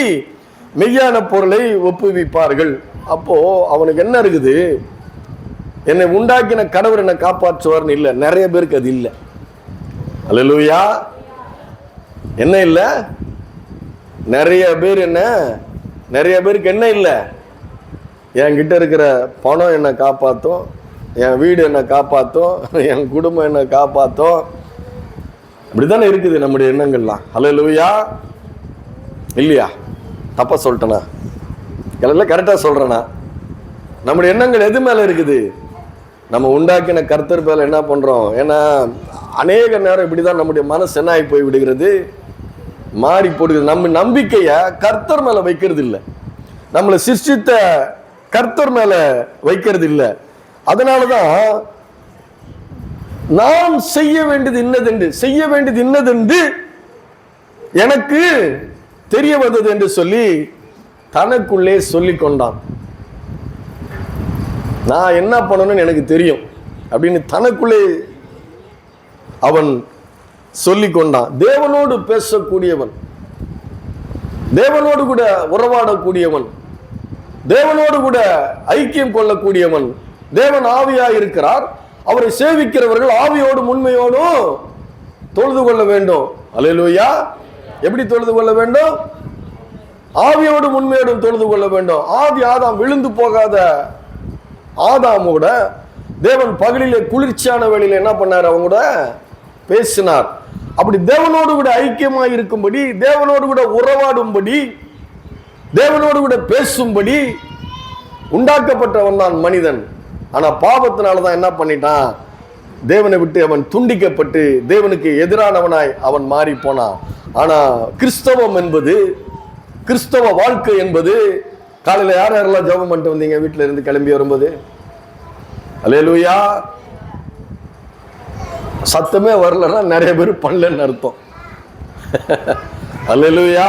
மெய்யான பொருளை ஒப்புவிப்பார்கள். அப்போ அவனுக்கு என்ன இருக்குது, என்னை உண்டாக்கின கடவுள் என்னை காப்பாற்றுவார்னு இல்லை. நிறைய பேருக்கு அது இல்லை. அல்லேலூயா. என்ன இல்லை? நிறைய பேர் என்ன, நிறைய பேருக்கு என்ன இல்லை, என்கிட்ட இருக்கிற பணம் என்னை காப்பாற்றும், என் வீடு என்னை காப்பாற்றும், என் குடும்பம் என்னை காப்பாற்றும். அப்படித்தானே இருக்குது நம்முடைய எண்ணங்கள்லாம். அல்லேலூயா. இல்லையா? தப்பா சொல்லிட்டேனா? எல்லாம் கரெக்டா சொல்றேனா? நம்முடைய எண்ணங்கள் எது மேல இருக்குது? நம்ம உண்டாக்கின கர்த்தர் மேல என்ன பண்றோம்? ஏன்னா அநேக நேரம் இப்படிதான் நம்முடைய மனசு என்ன ஆகி போய் விடுகிறது, மாறி போடுகிறது. நம்ம நம்பிக்கைய கர்த்தர் மேல வைக்கிறது இல்லை, நம்மளை சிருஷ்டித்த கர்த்தர் மேல வைக்கிறது இல்லை. அதனாலதான் நான் செய்ய வேண்டியது இன்னதென்று எனக்கு தெரிய வந்தது என்று சொல்லி தனக்குள்ளே சொல்லிக் கொண்டான். நான் என்ன பண்ணணும்னு எனக்கு தெரியும் அப்படின்னு தனக்குள்ளே அவன் சொல்லிக் கொண்டான். தேவனோடு பேசக்கூடியவன், தேவனோடு கூட உறவாடக்கூடியவன், தேவனோடு கூட ஐக்கியம் கொள்ளக்கூடியவன், தேவன் ஆவியாய் இருக்கிறார். அவரை சேவிக்கிறவர்கள் ஆவியோடும் உண்மையோடும் தொழுது கொள்ள வேண்டும். அல்லேலூயா. எப்படி தொழுது கொள்ள வேண்டும்? ஆவியோடும் உண்மையோடும் தொழுது கொள்ள வேண்டும். ஆதி ஆதாம் விழுந்து போகாத ஆதாமோட தேவன் பகலிலே குளிர்ச்சியான வேளையில என்ன பண்ணார், அவங்க கூட பேசினார். அப்படி தேவனோடு கூட ஐக்கியமாய் இருக்கும்படி, தேவனோடு கூட உறவாடும்படி, தேவனோடு கூட பேசும்படி உண்டாக்கப்பட்டவன் தான் மனிதன். ஆனா பாவத்தினாலதான் என்ன பண்ணிட்டான், தேவனை விட்டு அவன் துண்டிக்கப்பட்டு தேவனுக்கு எதிரானவனாய் அவன் மாறி போனான். ஆனா கிறிஸ்தவம் என்பது, கிறிஸ்தவ வாழ்க்கை என்பது, காலையில யார் யாரெல்லாம் ஜெபம் பண்ணிட்டு வந்தீங்க வீட்டுல இருந்து கிளம்பி வரும்போது? அல்லேலூயா. சத்தமே வரலன்னா நிறைய பேர் பண்ணலன்னு அர்த்தம். அல்லேலூயா.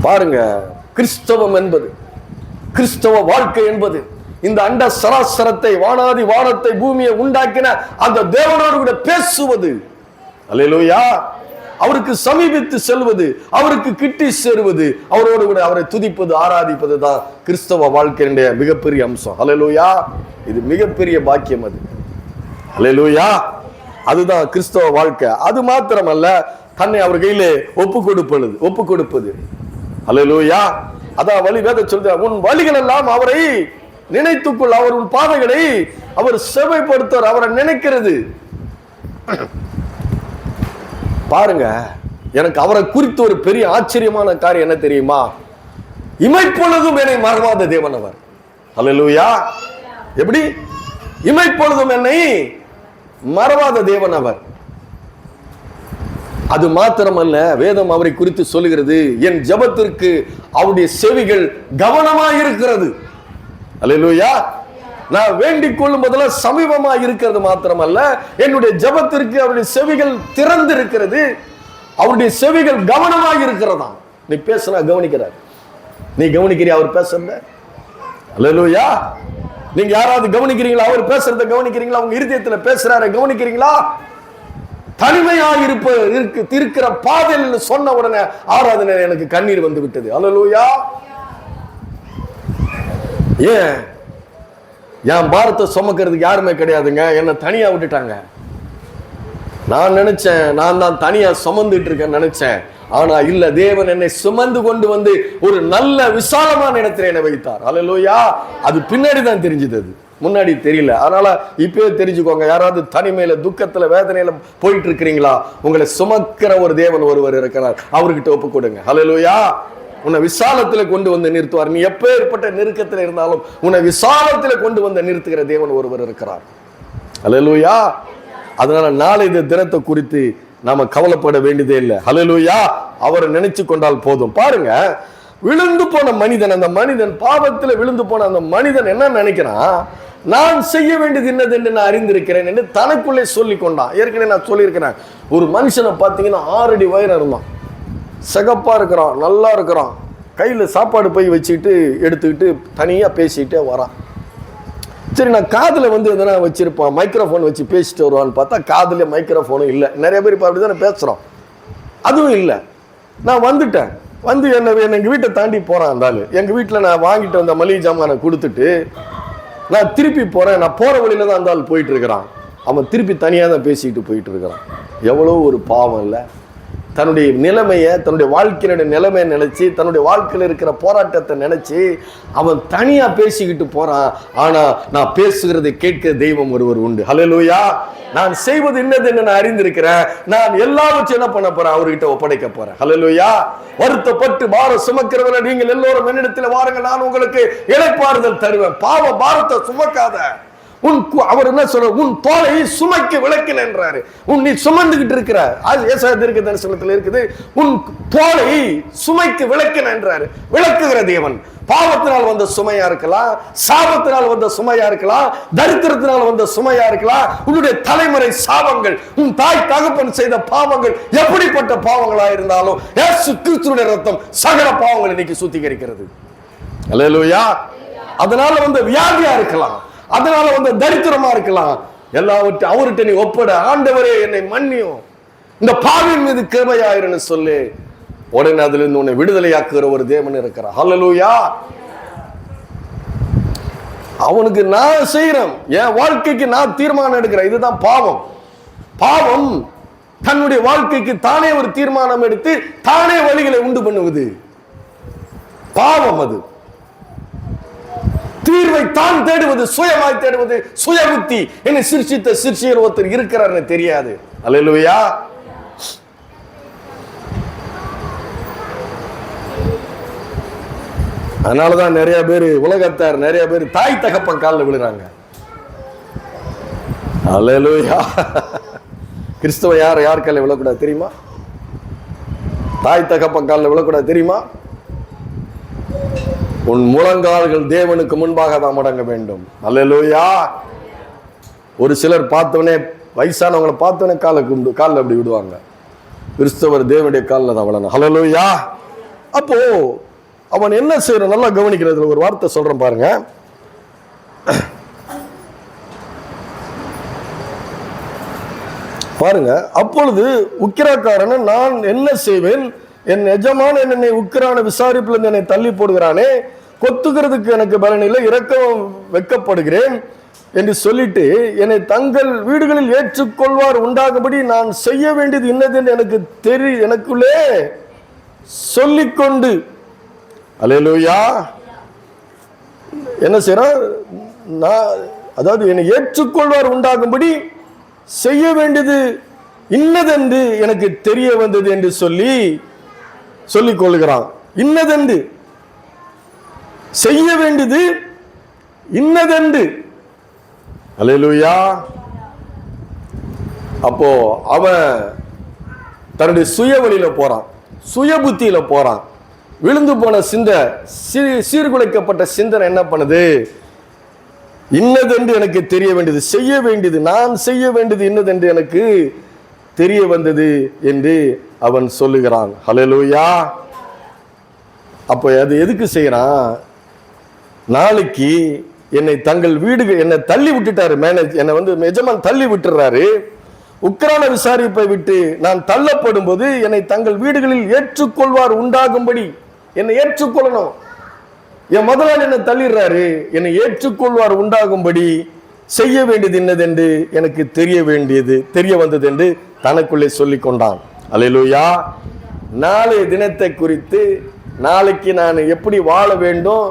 பாருங்க, கிறிஸ்தவம் என்பது, கிறிஸ்தவ வாழ்க்கை என்பது இந்த அண்ட சராசரத்தை, வானாதி வானத்தை, பூமியை உண்டாக்கின அந்த தேவனோடு கூட பேசுவது. அல்லேலூயா. அவருக்கு சமீபித்து செல்வது, அவருக்கு கிட்டி சேருவது, அவரோடு கூட அவரை துதிப்பது, ஆராதிப்பது தான் கிறிஸ்தவ வாழ்க்கையினுடைய மிகப்பெரிய அம்சம். அல்லேலூயா. இது மிகப்பெரிய பாக்கியம் அது. அல்லேலூயா. அதுதான் கிறிஸ்தவ வாழ்க்கை. அது மாத்திரமல்ல, தன்னை அவர் கையிலே ஒப்பு கொடுப்பது. அல்லேலூயா. அதான் வழி வேத சொல்ற, உன் வழிகள் எல்லாம் அவரை நினைத்துக்கொள், அவர் உன் பாதைகளை அவர் செவைப்படுத்த அவரை நினைக்கிறது. பாருங்க, எனக்கு அவரை குறித்து ஒரு பெரிய ஆச்சரியமான காரியம் என்ன தெரியுமா? இமைப்பொழுதும் என்னை மறவாத தேவன் அவர். அல்லேலூயா. எப்படி? இமைப்பொழுதும் என்னை மறவாத தேவன் அவர். அது மாத்திரமல்ல, வேதம் அவரை குறித்து சொல்லுகிறது, என் ஜெபத்திற்கு அவருடைய செவிகள் கவனமாக இருக்கிறது. அல்லேலூயா. நான் வேண்டிக் கொள்ளும் போதெல்லாம் சமீபமா இருக்கிறது மாத்திரமல்ல, என்னுடைய ஜெபத்திற்கு அவருடைய செவிகள் திறந்து இருக்கிறது, அவருடைய செவிகள் கவனமாக இருக்கிறதா. நீ பேசினா கவனிக்கிறார். நீ கவனிக்கிறியா அவர் பேசுறத? அல்லேலூயா. நீங்க யாராவது கவனிக்கிறீங்களா? அவர் பேசுறத கவனிக்கிறீங்களா? உங்க இருதயத்துல பேசுறாரு கவனிக்கிறீங்களா? தனிமையா இருக்கிற பாதையில் சொன்ன உடனே ஆராதனை எனக்கு கண்ணீர் வந்து விட்டது. அல்லேலூயா. ஏன் என் பாரத்தை சுமக்கிறதுக்கு யாருமே கிடையாதுங்க, என்ன தனியா விட்டுட்டாங்க. நான் நினைச்சேன் நான் தான் தனியா சுமந்துட்டு இருக்கேன் நினைச்சேன். ஆனா இல்ல, தேவன் என்னை சுமந்து கொண்டு வந்து ஒரு நல்ல விசாலமான இடத்துல என்னை வைத்தார். அல்லேலூயா. அது பின்னாடி தான் தெரிஞ்சது, அது முன்னாடி தெரியல. அதனால இப்பவே தெரிஞ்சுக்கோங்க, யாராவது தனிமையில துக்கத்துல வேதனையில போயிட்டு இருக்கிறீங்களா, உங்களை சுமக்கிற ஒரு தேவன் ஒருவர் இருக்கிறார், அவர்கிட்ட ஒப்பு கொடுங்க. அல்லேலூயா. உன்னை விசாலத்துல கொண்டு வந்து நிறுத்துவார். நீ எப்பேற்பட்ட நெருக்கத்துல இருந்தாலும் உன்னை விசாலத்துல கொண்டு வந்து நிறுத்துகிற தேவன் ஒருவர் இருக்கிறார். அல்லேலூயா. அதனால நாளை இந்த தினத்தை குறித்து நாம கவலைப்பட வேண்டியதே இல்லை. ஹல்லேலூயா. அவரை நினைச்சு கொண்டால் போதும். பாருங்க, விழுந்து போன மனிதன், அந்த மனிதன் பாவத்தில் விழுந்து போன அந்த மனிதன் என்ன நினைக்கிறான், நான் செய்ய வேண்டியது என்னது என்று நான் அறிந்திருக்கிறேன் என்று தனக்குள்ளே சொல்லி கொண்டான். ஏற்கனவே நான் சொல்லியிருக்கிறேன், ஒரு மனுஷனை பார்த்தீங்கன்னா 6 அடி உயரம் இருந்தான், சிகப்பா இருக்கிறான், நல்லா இருக்கிறான், கையில் சாப்பாடு போய் வச்சுக்கிட்டு எடுத்துக்கிட்டு தனியாக பேசிக்கிட்டே வரான். சரி, நான் காதில் எதனா வச்சிருப்பான், மைக்ரோஃபோன் வச்சு பேசிட்டு வருவான்னு பார்த்தா காதில் மைக்ரோஃபோனும் இல்லை. நிறைய பேர் இப்போ அப்படி தானே பேசுகிறோம், அதுவும் இல்லை. நான் வந்துட்டேன், எங்கள் வீட்டை தாண்டி போகிறான் அந்த ஆள். எங்கள் வீட்டில் நான் வாங்கிட்டு வந்த மளிகை ஜாமானை கொடுத்துட்டு நான் திருப்பி போகிறேன். நான் போகிற வழியில தான் அந்த ஆள் போயிட்டு இருக்கிறான். அவன் திருப்பி தனியாக தான் பேசிக்கிட்டு போயிட்டு இருக்கிறான். எவ்வளோ ஒரு பாவம் இல்லை! தன்னுடைய நிலைமையை, தன்னுடைய வாழ்க்கையினுடைய நிலைமையை நினைச்சு, தன்னுடைய வாழ்க்கையில் இருக்கிற போராட்டத்தை நினைச்சு அவன் தனியா பேசிக்கிட்டு போறான். ஆனா நான் பேசுகிறதை கேட்கிற தெய்வம் ஒருவர் உண்டு. ஹல்லேலூயா. நான் செய்வது என்னது என்று நான் அறிந்திருக்கிறேன். நான் எல்லாவற்றையும் என்ன பண்ண போறேன், அவர்கிட்ட ஒப்படைக்க போறேன். ஹல்லேலூயா. வருத்தப்பட்டு பாரம் சுமக்கிறவர்கள் நீங்கள் எல்லோரும் என்னிடத்தில் வாருங்கள், நான் உங்களுக்கு இளைப்பாறுதல் தருவேன். பாவ பாரத்தை சுமக்காத. அவர் என்ன சொல்ற, உன் தோலை சுமைக்கு விளக்கின என்றாரு. நீ சுமந்துகிட்டு இருக்கிற, ஏசாயா தீர்க்க தரிசனத்தில் இருக்குது, உன் தோலை சுமைக்கு விளக்கின என்றாரு. விளக்குகிற தேவன். பாவத்தினால் வந்த சுமையா இருக்கலாம், சாபத்தினால் வந்த சுமையா இருக்கலாம், தரித்திரத்தினால் வந்த சுமையா இருக்கலாம், உன்னுடைய தலைமுறை சாபங்கள், உன் தாய் தகப்பன் செய்த பாவங்கள், எப்படிப்பட்ட பாவங்களா இருந்தாலும் இயேசு கிறிஸ்துவின் இரத்தம் சகல பாவங்களை இன்னைக்கு சுத்திகரிக்கிறது. அல்லேலூயா. அதனால வியாதியா இருக்கலாம், அதனால தரித்திரமா இருக்கலாம், எல்லாவற்றையும் அவர்கிட்ட நீ ஒப்பட. ஆண்டவரே என்னை மன்னியும், இந்த பாவின் மீது கிருபையாயிருன்னு சொல்லு. உடனே அதுல இருந்து உன்னை விடுதலையாக்குகிற ஒரு தேவன் இருக்கிறார். ஹல்லேலூயா. அவனுக்கு நான் செய்யறேன், என் வாழ்க்கைக்கு நான் தீர்மானம் எடுக்கிறேன். இதுதான் பாவம். பாவம் தன்னுடைய வாழ்க்கைக்கு தானே ஒரு தீர்மானம் எடுத்து தானே வழிகளை உண்டு பண்ணுவது பாவம். அது தீர்வை தான் தேடுவது, சுயமாய் தேடுவது, சுய புத்தி. என்னை சிருஷ்டித்த சிருஷ்டியர் ஒருத்தர் இருக்கிறார்னு தெரியாது. அல்லேலூயா. அதனாலதான் நிறைய பேர் உலகத்தார், நிறைய பேர் தாய் தகப்பன் காலில் விழுறாங்க. அல்லேலூயா. கிறிஸ்தவ யார் காலில் விழக்கூடாது தெரியுமா? தாய் தகப்பன் காலில் விழக்கூடாது தெரியுமா? உன் முழங்கால்கள் தேவனுக்கு முன்பாக தான் முடங்க வேண்டும். அல்லேலூயா. ஒரு சிலர் பார்த்தவனே, வயசானவங்களை பார்த்தவனே காலில் அப்படி விடுவாங்க. கிறிஸ்தவர் தேவனுடைய காலில் தான் விழணும். அல்லேலூயா. அப்போ அவன் என்ன செய்யறான், நல்லா கவனிக்கிறதுல ஒரு வார்த்தை சொல்றேன் பாருங்க. பாருங்க, அப்பொழுது உக்கிரக்காரன், நான் என்ன செய்வேன், என் எஜமான என்னை உக்கிரான விசாரிப்பில் என்னை தள்ளி போடுகிறானே, கொத்துகிறதுக்கு எனக்கு பலன் இல்லை, இரக்கம் வெட்கப்படுகிறேன் என்று சொல்லிட்டு என்னை தங்கள் வீடுகளில் ஏற்றுக்கொள்வார் உண்டாகும்படி நான் செய்ய வேண்டியது என்னது என்று எனக்குள்ளே சொல்லிக்கொண்டு. அல்லேலூயா. என்ன செய்யறான், அதாவது என்னை ஏற்றுக்கொள்வார் உண்டாகும்படி செய்ய வேண்டியது இன்னதென்று எனக்கு தெரிய வந்தது என்று சொல்லிக் கொள்கிறான். இன்னதென்று செய்ய வேண்டியது இன்னதென்று. அல்லேலூயா. அப்போ அவன் தன்னுடைய சுய வழியில போறான், சுய புத்தியில போறான். விழுந்து போன சீர்குலைக்கப்பட்ட சிந்தனை என்ன பண்ணுது, இன்னதென்று எனக்கு தெரிய வேண்டியது, செய்ய வேண்டியது, நான் செய்ய வேண்டியது இன்னதென்று எனக்கு தெரிய வந்தது என்று அவன் சொல்லுகிறான். ஹல்லேலூயா. அப்போ அது எதுக்கு செய்யறான்? நாளைக்கு என்னை தங்கள் வீடுகள் என்னை தள்ளி விட்டுட்டாரு, என்னை எஜமான் தள்ளி விட்டுறாரு. உக்கிரான விசாரிப்பை விட்டு நான் தள்ளப்படும் போது என்னை தங்கள் வீடுகளில் ஏற்றுக்கொள்வார் உண்டாகும்படி என்னை ஏற்றுக்கொள்ளணும். என் முதலாளி என்னை தள்ளிடுறாரு, என்னை ஏற்றுக்கொள்வார் உண்டாகும்படி செய்ய வேண்டியது என்னதென்று எனக்கு தெரிய வந்தது என்று தனக்குள்ளே சொல்லிக் கொண்டான். அல்லேலூயா. நாளைய தினத்தை குறித்து, நாளைக்கு நான் எப்படி வாழ வேண்டும்,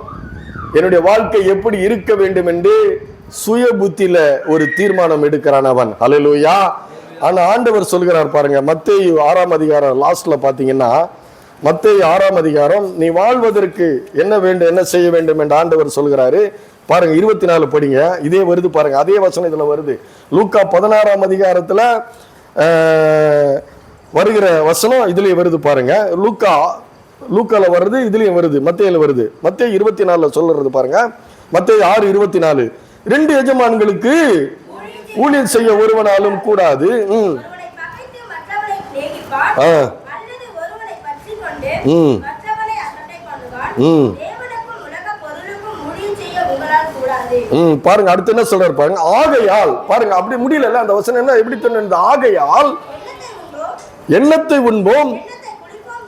என்னுடைய வாழ்க்கை எப்படி இருக்க வேண்டும் என்று சுய புத்தியில ஒரு தீர்மானம் எடுக்கிறான் அவன். அல்லேலூயா. ஆனா ஆண்டவர் சொல்கிறார் பாருங்க, மத்தேயு 6ஆம் அதிகாரம் லாஸ்ட்ல பாத்தீங்கன்னா, மத்தேயு 6ஆம் அதிகாரம், நீ வாழ்வதற்கு என்ன வேண்டும், என்ன செய்ய வேண்டும் என்று ஆண்டவர் சொல்கிறாரு பாருங்க. 24 படிங்க, இதே வருது பாருங்க, அதே வசனம் இதுல வருது. லூக்கா 16ஆம் அதிகாரத்துல வருகிற வசனம் இதுலயே வருது பாருங்க. லூக்கால வருது, இதுலயும் வருது, மத்தேயுல வருது. மத்தேயு 24 சொல்றது பாருங்க. மத்தேயு 6:24, 2 எஜமான்களுக்கு ஊழியம் செய்ய ஒருவனாலும் கூடாது. பாருங்க அடுத்து என்ன சொல்றாரு பாருங்க. ஆகையால் பாருங்க, அப்படி முடியல அந்த வசனம் என்ன எப்படி சொன்ன, ஆகையால் எண்ணத்தை உண்போம்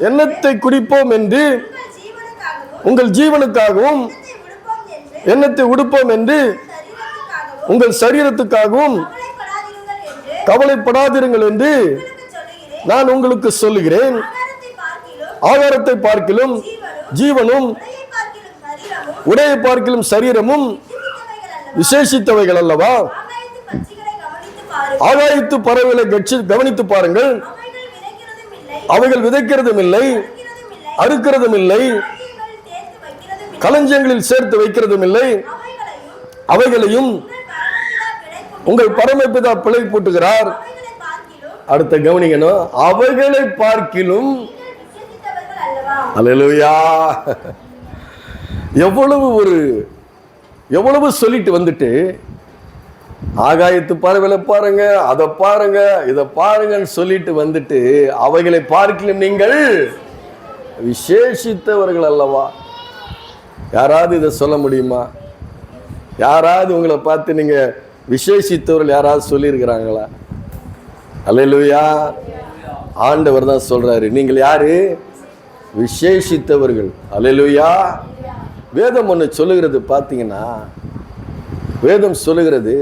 எண்ணத்தை குடிப்போம் என்று உங்கள் ஜீவனுக்காகவும் எண்ணத்தை உடுப்போம் என்று உங்கள் சரீரத்துக்காகவும் கவலைப்படாதிருங்கள் என்று நான் உங்களுக்கு சொல்லுகிறேன். ஆகாரத்தை பார்க்கிலும் ஜீவனும் உடையை பார்க்கிலும் சரீரமும் விசேஷித்தவைகள் அல்லவா? ஆகாயத்து பறவைகளை கவனித்து பாருங்கள், அவைகள் விதைக்கிறதும் இல்லை, அறுக்கிறதும் இல்லை, களஞ்சியங்களில் சேர்த்து வைக்கிறதும் இல்லை, அவைகளையும் உங்கள் பரமபிதா பிழை போட்டுகிறார். அடுத்த கவனிக்கணும், அவைகளை பார்க்கிலும். அல்லேலூயா. எவ்வளவு சொல்லிட்டு வந்துட்டு, ஆகாயத்து பறவைகளை பாருங்க, அதை பாருங்க, இதை பாருங்கன்னு சொல்லிட்டு வந்துட்டு, அவைகளை பார்க்கிலும் நீங்கள் விசேஷித்தவர்கள் அல்லவா? யாராவது இதை சொல்ல முடியுமா? யாராவது உங்களை பார்த்து நீங்க விசேஷித்தவர்கள் யாராவது சொல்லியிருக்கிறாங்களா? அல்லேலூயா. ஆண்டவர் தான் சொல்றாரு, நீங்கள் யாரு? விசேஷித்தவர்கள். அல்லேலூயா. வேதம் ஒன்று சொல்லுகிறது பார்த்தீங்கன்னா, வேதம் சொல்லுகிறது,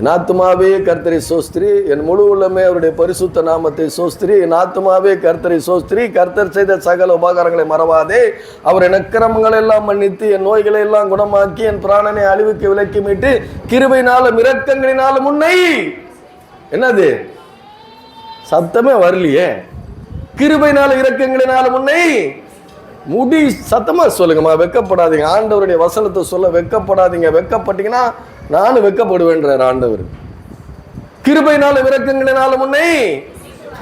என் ஆத்துமாவே கர்த்தரை சோஸ்திரி, என் முழு உள்ளமே அவருடைய பரிசுத்த நாமத்தை சோஸ்திரி, என் ஆத்துமாவே கர்த்தரை சோஸ்திரி, கர்த்தர் செய்த சகல உபகாரங்களை மறவாதே, அவர் என் அக்கிரமங்களை எல்லாம் மன்னித்து என் நோய்களை எல்லாம் குணமாக்கி என் பிராணனை அழிவுக்கு விலக்கி மீட்டு கிருபையினாலும் இரக்கங்களினாலும் உன்னை, என்னது சத்தமே வரலையே, கிருபையினால இரக்கங்களினாலும் உன்னை முடி, சத்தமா சொல்லுங்கம்மா, வெக்கப்படாதீங்க. ஆண்டவருடைய வசனத்தை சொல்ல வெக்கப்படாதீங்க. வெக்கப்பட்டீங்கன்னா நானும் வெக்கப்படுவேன்றார் ஆண்டவர். கிருபையினால இரக்கங்களினாலும் உன்னை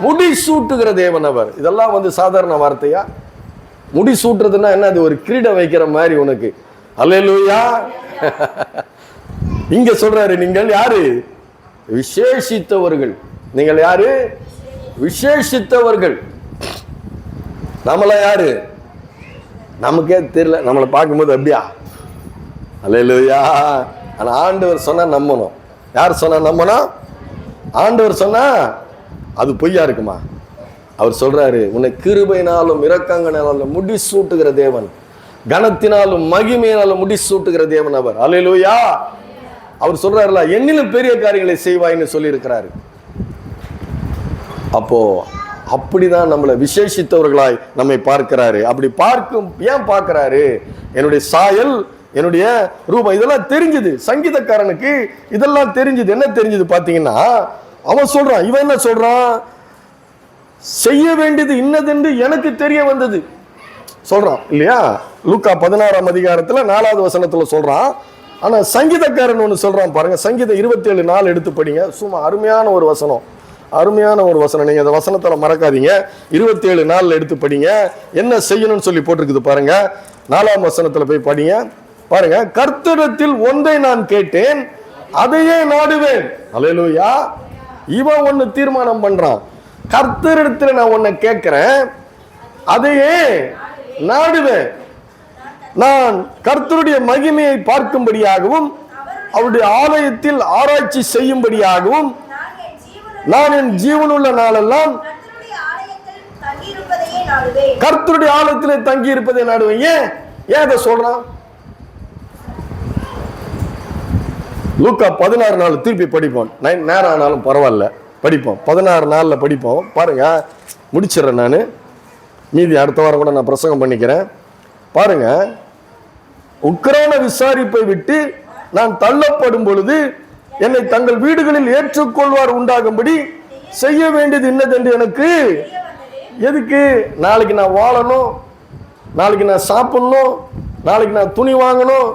முடி சூட்டுகிற தேவன் அவர். இதெல்லாம் சாதாரண வார்த்தையா? முடி சூட்டுறதுன்னா என்ன? அது ஒரு கிரீடம் வைக்கிற மாதிரி உனக்கு. அல்லேலூயா. இங்க சொல்றாரு, நீங்கள் யாரு? விசேஷித்தவர்கள். நீங்கள் யாரு? விசேஷித்தவர்கள். நம்மள யாரு? நமக்கே தெரியல, நம்மளை பார்க்கும்போது அப்படியா? அல்லேலூயா. ஆனா ஆண்டவர் சொன்னா நம்பணும். யார் சொன்னா நம்பணும்? ஆண்டவர் சொன்னா அது பொய்யா இருக்குமா? அவர் சொல்றாரு, உன்னை கிருபையினாலும் இரக்கங்களினாலும் முடி சூட்டுகிற தேவன், கனத்தினாலும் மகிமையினாலும் முடி சூட்டுகிற தேவன் அவர். அல்லேலூயா. அவர் சொல்றாருல, என்னிலும் பெரிய காரியங்களை செய்வாய்ன்னு சொல்லி இருக்கிறாரு. அப்போ அப்படிதான் நம்மளை விசேஷித்தவர்களாய் நம்மை பார்க்கிறாரு. அப்படி ஏன் பார்க்கிறாரு? என்னுடைய சாயல், என்னுடைய ரூபம், இதெல்லாம் தெரிஞ்சது சங்கீதக்காரனுக்கு. இதெல்லாம் தெரிஞ்சது. என்ன தெரிஞ்சது பாத்தீங்கன்னா, அவன் சொல்றான், இவன் என்ன சொல்றான்? செய்ய வேண்டியது இன்னதென்று எனக்கு தெரிய வந்தது சொல்றான் இல்லையா? லூக்கா 16ஆம் அதிகாரத்துல 4வது வசனத்துல சொல்றான். ஆனா சங்கீதக்காரன் ஒண்ணு சொல்றான் பாருங்க. சங்கீதம் 27:4 எடுத்து படிங்க. சும்மா அருமையான ஒரு வசனம், அருமையான ஒரு வசனம். நீங்க அந்த வசனத்துல மறக்காதீங்க. 27:4 எடுத்து படிங்க. என்ன செய்யணும்னு சொல்லி போட்டிருக்குது பாருங்க. 4ஆம் வசனத்துல போய் படிங்க பாருங்க. கர்த்தரிடத்தில் ஒன்றை நான் கேட்டேன், அதையே நாடுவேன். அல்லேலூயா. இவன் ஒண்ணு தீர்மானம் பண்றான், கர்த்தரிடத்துல நான் ஒன்னை கேட்கிறேன், அதையே நாடுவேன். நான் கர்த்தருடைய மகிமையை பார்க்கும்படியாகவும் அவருடைய ஆலயத்தில் ஆராய்ச்சி செய்யும்படியாகவும் நான் என் ஜீவனுள்ள நாளெல்லாம் கர்த்தருடைய ஆலயத்திலே தங்கி இருப்பதை நாடுவேன். ஏன் அதை சொல்றான்? லூக்கா 16 நாள் திருப்பி படிப்போம். நேரம் ஆனாலும் பரவாயில்ல, படிப்போம். 16 நாள்ல படிப்போம். பாருங்க, முடிச்சிடறேன் நான். மீதி அடுத்த வாரம் கூட நான் பிரசங்கம் பண்ணிக்கிறேன். பாருங்க, உக்கிரான விசாரிப்பை விட்டு நான் தள்ளப்படும் பொழுது என்னை தங்கள் வீடுகளில் ஏற்றுக்கொள்வார் உண்டாகும்படி செய்ய வேண்டியது என்னதென்று எனக்கு. எதுக்கு? நாளைக்கு நான் வாழணும், நாளைக்கு நான் சாப்பிடணும், நாளைக்கு நான் துணி வாங்கணும்,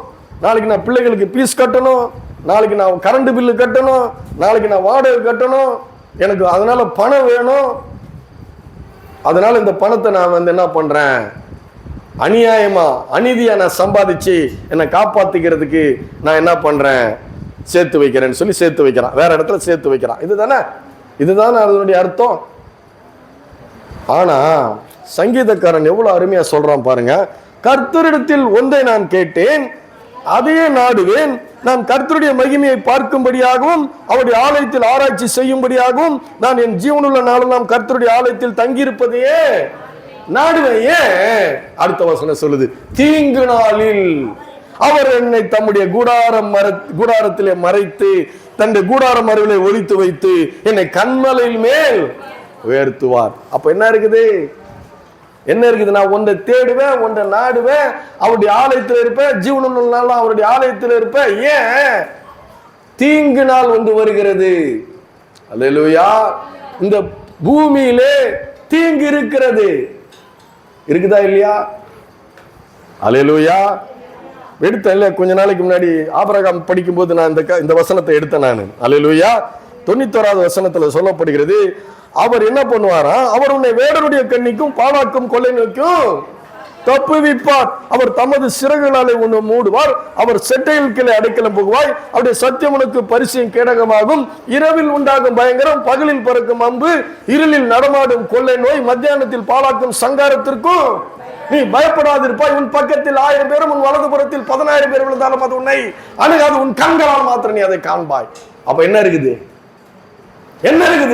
நாளைக்கு நான் பிள்ளைகளுக்கு பீஸ் கட்டணும், நாளைக்கு நான் கரண்ட் பில்லு கட்டணும், நாளைக்கு நான் வாடகை கட்டணும், எனக்கு அதனால பணம் வேணும். அதனால இந்த பணத்தை நான் என்ன பண்றேன்? அநியாயமா அநீதியா நான் சம்பாதிச்சு என்னை காப்பாத்திக்கிறதுக்கு நான் என்ன பண்றேன்? சேர்த்து வைக்கிறேன்னு சொல்லி சேர்த்து வைக்கிறான், வேற இடத்துல சேர்த்து வைக்கிறான். இதுதானே அதனுடைய அர்த்தம். ஆனா சங்கீதக்காரன் எவ்வளவு அருமையா சொல்றான் பாருங்க. கர்த்தரிடத்தில் ஒன்றை நான் கேட்டேன், அதையே நாடுவேன். நான் கர்த்தருடைய மகிமையை பார்க்கும்படியாகவும் அவருடைய ஆலயத்தில் ஆராய்ச்சி செய்யும்படியாகவும் நான் என் ஜீவனுள்ள நாளெல்லாம் கர்த்தருடைய ஆலயத்தில் தங்கியிருப்பதையே நாடுவேன். ஏன்? அடுத்த வசனம் சொல்லுது, தீங்கு நாளில் அவர் என்னை தம்முடைய கூடாரத்திலே மறைத்து தன்னுடைய கூடார மறைவிலே ஒளித்து வைத்து என்னை கண்மலையில் மேல் உயர்த்துவார். அப்ப என்ன இருக்குது? நான் ஒன்றை தேடுவேன், ஒன்றை நாடுவேன், அவருடைய ஆலயத்தில் இருப்பேன், ஜீவனுள்ள அவருடைய ஆலயத்தில் இருப்பேன். ஏன்? தீங்கு நாள் வந்து வருகிறது. அல்லேலூயா. இந்த பூமியிலே தீங்கு இருக்கிறது. இருக்குதா இல்லையா? அல்லேலூயா. எடுத்தேன் இல்ல, கொஞ்ச நாளைக்கு முன்னாடி ஆபிரகாம் படிக்கும்போது நான் இந்த வசனத்தை எடுத்தேன் நான். அல்லேலூயா. 91வது வசனத்துல சொல்லப்படுகிறது, அவர் என்ன பண்ணுவாரா? அவர் உன்னை வேடனுடைய கண்ணிக்கும் பாழாக்கும் கொள்ளை நோக்கும் தப்புவிப்பார். அவர் தமது சிறகுகளாலே உன்னை மூடுவார். அவர் செட்டையில் கீழே அடைக்கலம் புகுவாய். அவருடைய சத்தியம் உனக்கு பரிசையும் கேடகமாகும். இரவில் உண்டாகும் பயங்கரம், பகலில் பறக்கும் அம்பு, இருளில் நடமாடும் கொள்ளை நோய், மத்தியானத்தில் பாழாக்கும் சங்காரத்திற்கும் நீ பயப்படாதிருப்பாய். உன் பக்கத்தில் 1000 பேரும் உன் வலதுபுறத்தில் 10,000 பேர் விழுந்தாலும் அது உன்னை அணுகாது. உன் கண்களால் மாத்திரம் நீ அதை காண்பாய். அப்ப என்ன இருக்குது?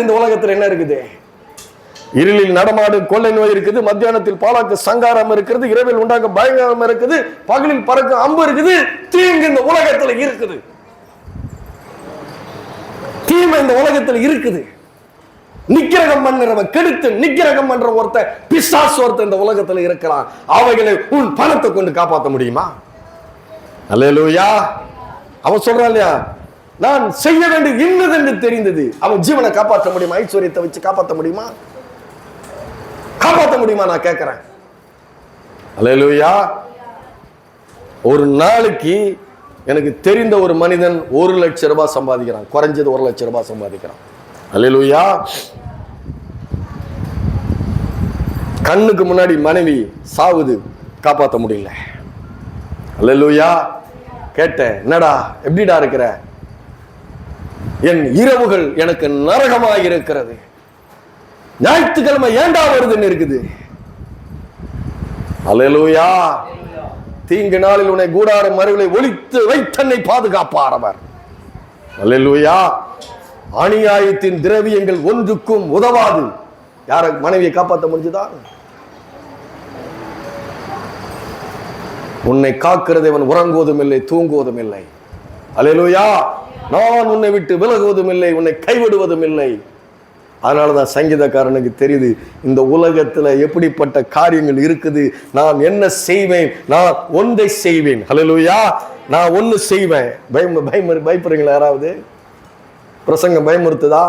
இந்த உலகத்தில் என்ன இருக்குது? இருளில் நடமாடும் கொள்ளை நோய் இருக்குது, மத்தியானத்தில் பாலாக்கு சங்காரம் இருக்கிறது, இரவில் உண்டாக பயங்கரம் இருக்குது, பகலில் பறக்க அம்பு இருக்குது. தீங்கு இந்த உலகத்தில் இருக்குது, தீமை இந்த உலகத்தில் இருக்குது. நிக்கிரகம் பண்ணுறவன் கெடுத்து நிக்கிரகம் பண்ற ஒருத்தன் பிசாசு ஒருத்தன் இந்த உலகத்தில் இருக்கிறான். அவைகளை உன் பணத்தை கொண்டு காப்பாற்ற முடியுமா? அல்லேலூயா. அவன் சொல்றான் இல்லையா, நான் செய்ய வேண்டியது இன்னதென்று தெரிந்தது. அவன் ஜீவனை காப்பாற்ற முடியுமா? ஐஸ்வர்யத்தை வச்சு காப்பாற்ற முடியுமா? காப்பாற்ற முடியுமா? நான் கேட்கிறேன். அல்லேலூயா. ஒரு நாளைக்கு எனக்கு தெரிந்த ஒரு மனிதன் 1 லட்சம் ரூபாய் சம்பாதிக்கிறான், குறைஞ்சது 1 லட்சம் ரூபாய் சம்பாதிக்கிறான். அல்லேலூயா. கண்ணுக்கு முன்னாடி மனைவி சாவுது, காப்பாற்ற முடியல. அல்லேலூயா. கேட்டேன், என்னடா எப்படிடா இருக்கிற? என் இரவுகள் எனக்கு நரகமாக இருக்கிறது. ஞாயிற்றுக்கிழமை ஏண்டா வருதுன்னு இருக்குது. அல்லேலூயா. தீங்கு நாளில் உன்னை கூடார மறைவிலை ஒளித்து வைத்தன்னை பாதுகாப்பார் அவர். அல்லேலூயா. அநியாயத்தின் திரவியங்கள் ஒன்றுக்கும் உதவாது. யார மனைவியை காப்பாற்ற முடிஞ்சுதா? உன்னை காக்கிறது அவன் உறங்குவதும் இல்லை, தூங்குவதும் இல்லை. அல்லேலூயா. நான் உன்னை விட்டு விலகுவதும் இல்லை, உன்னை கைவிடுவதும் இல்லை. அதனாலதான் சங்கீதக்காரனுக்கு தெரியுது, இந்த உலகத்துல எப்படிப்பட்ட காரியங்கள் இருக்குது. நான் என்ன செய்வேன்? நான் ஒன்றை செய்வேன். அல்லேலூயா. நான் ஒன்னு செய்வேன். பயப்படுறீங்களா? யாராவது பிரசங்கம் பயமுறுத்துதா?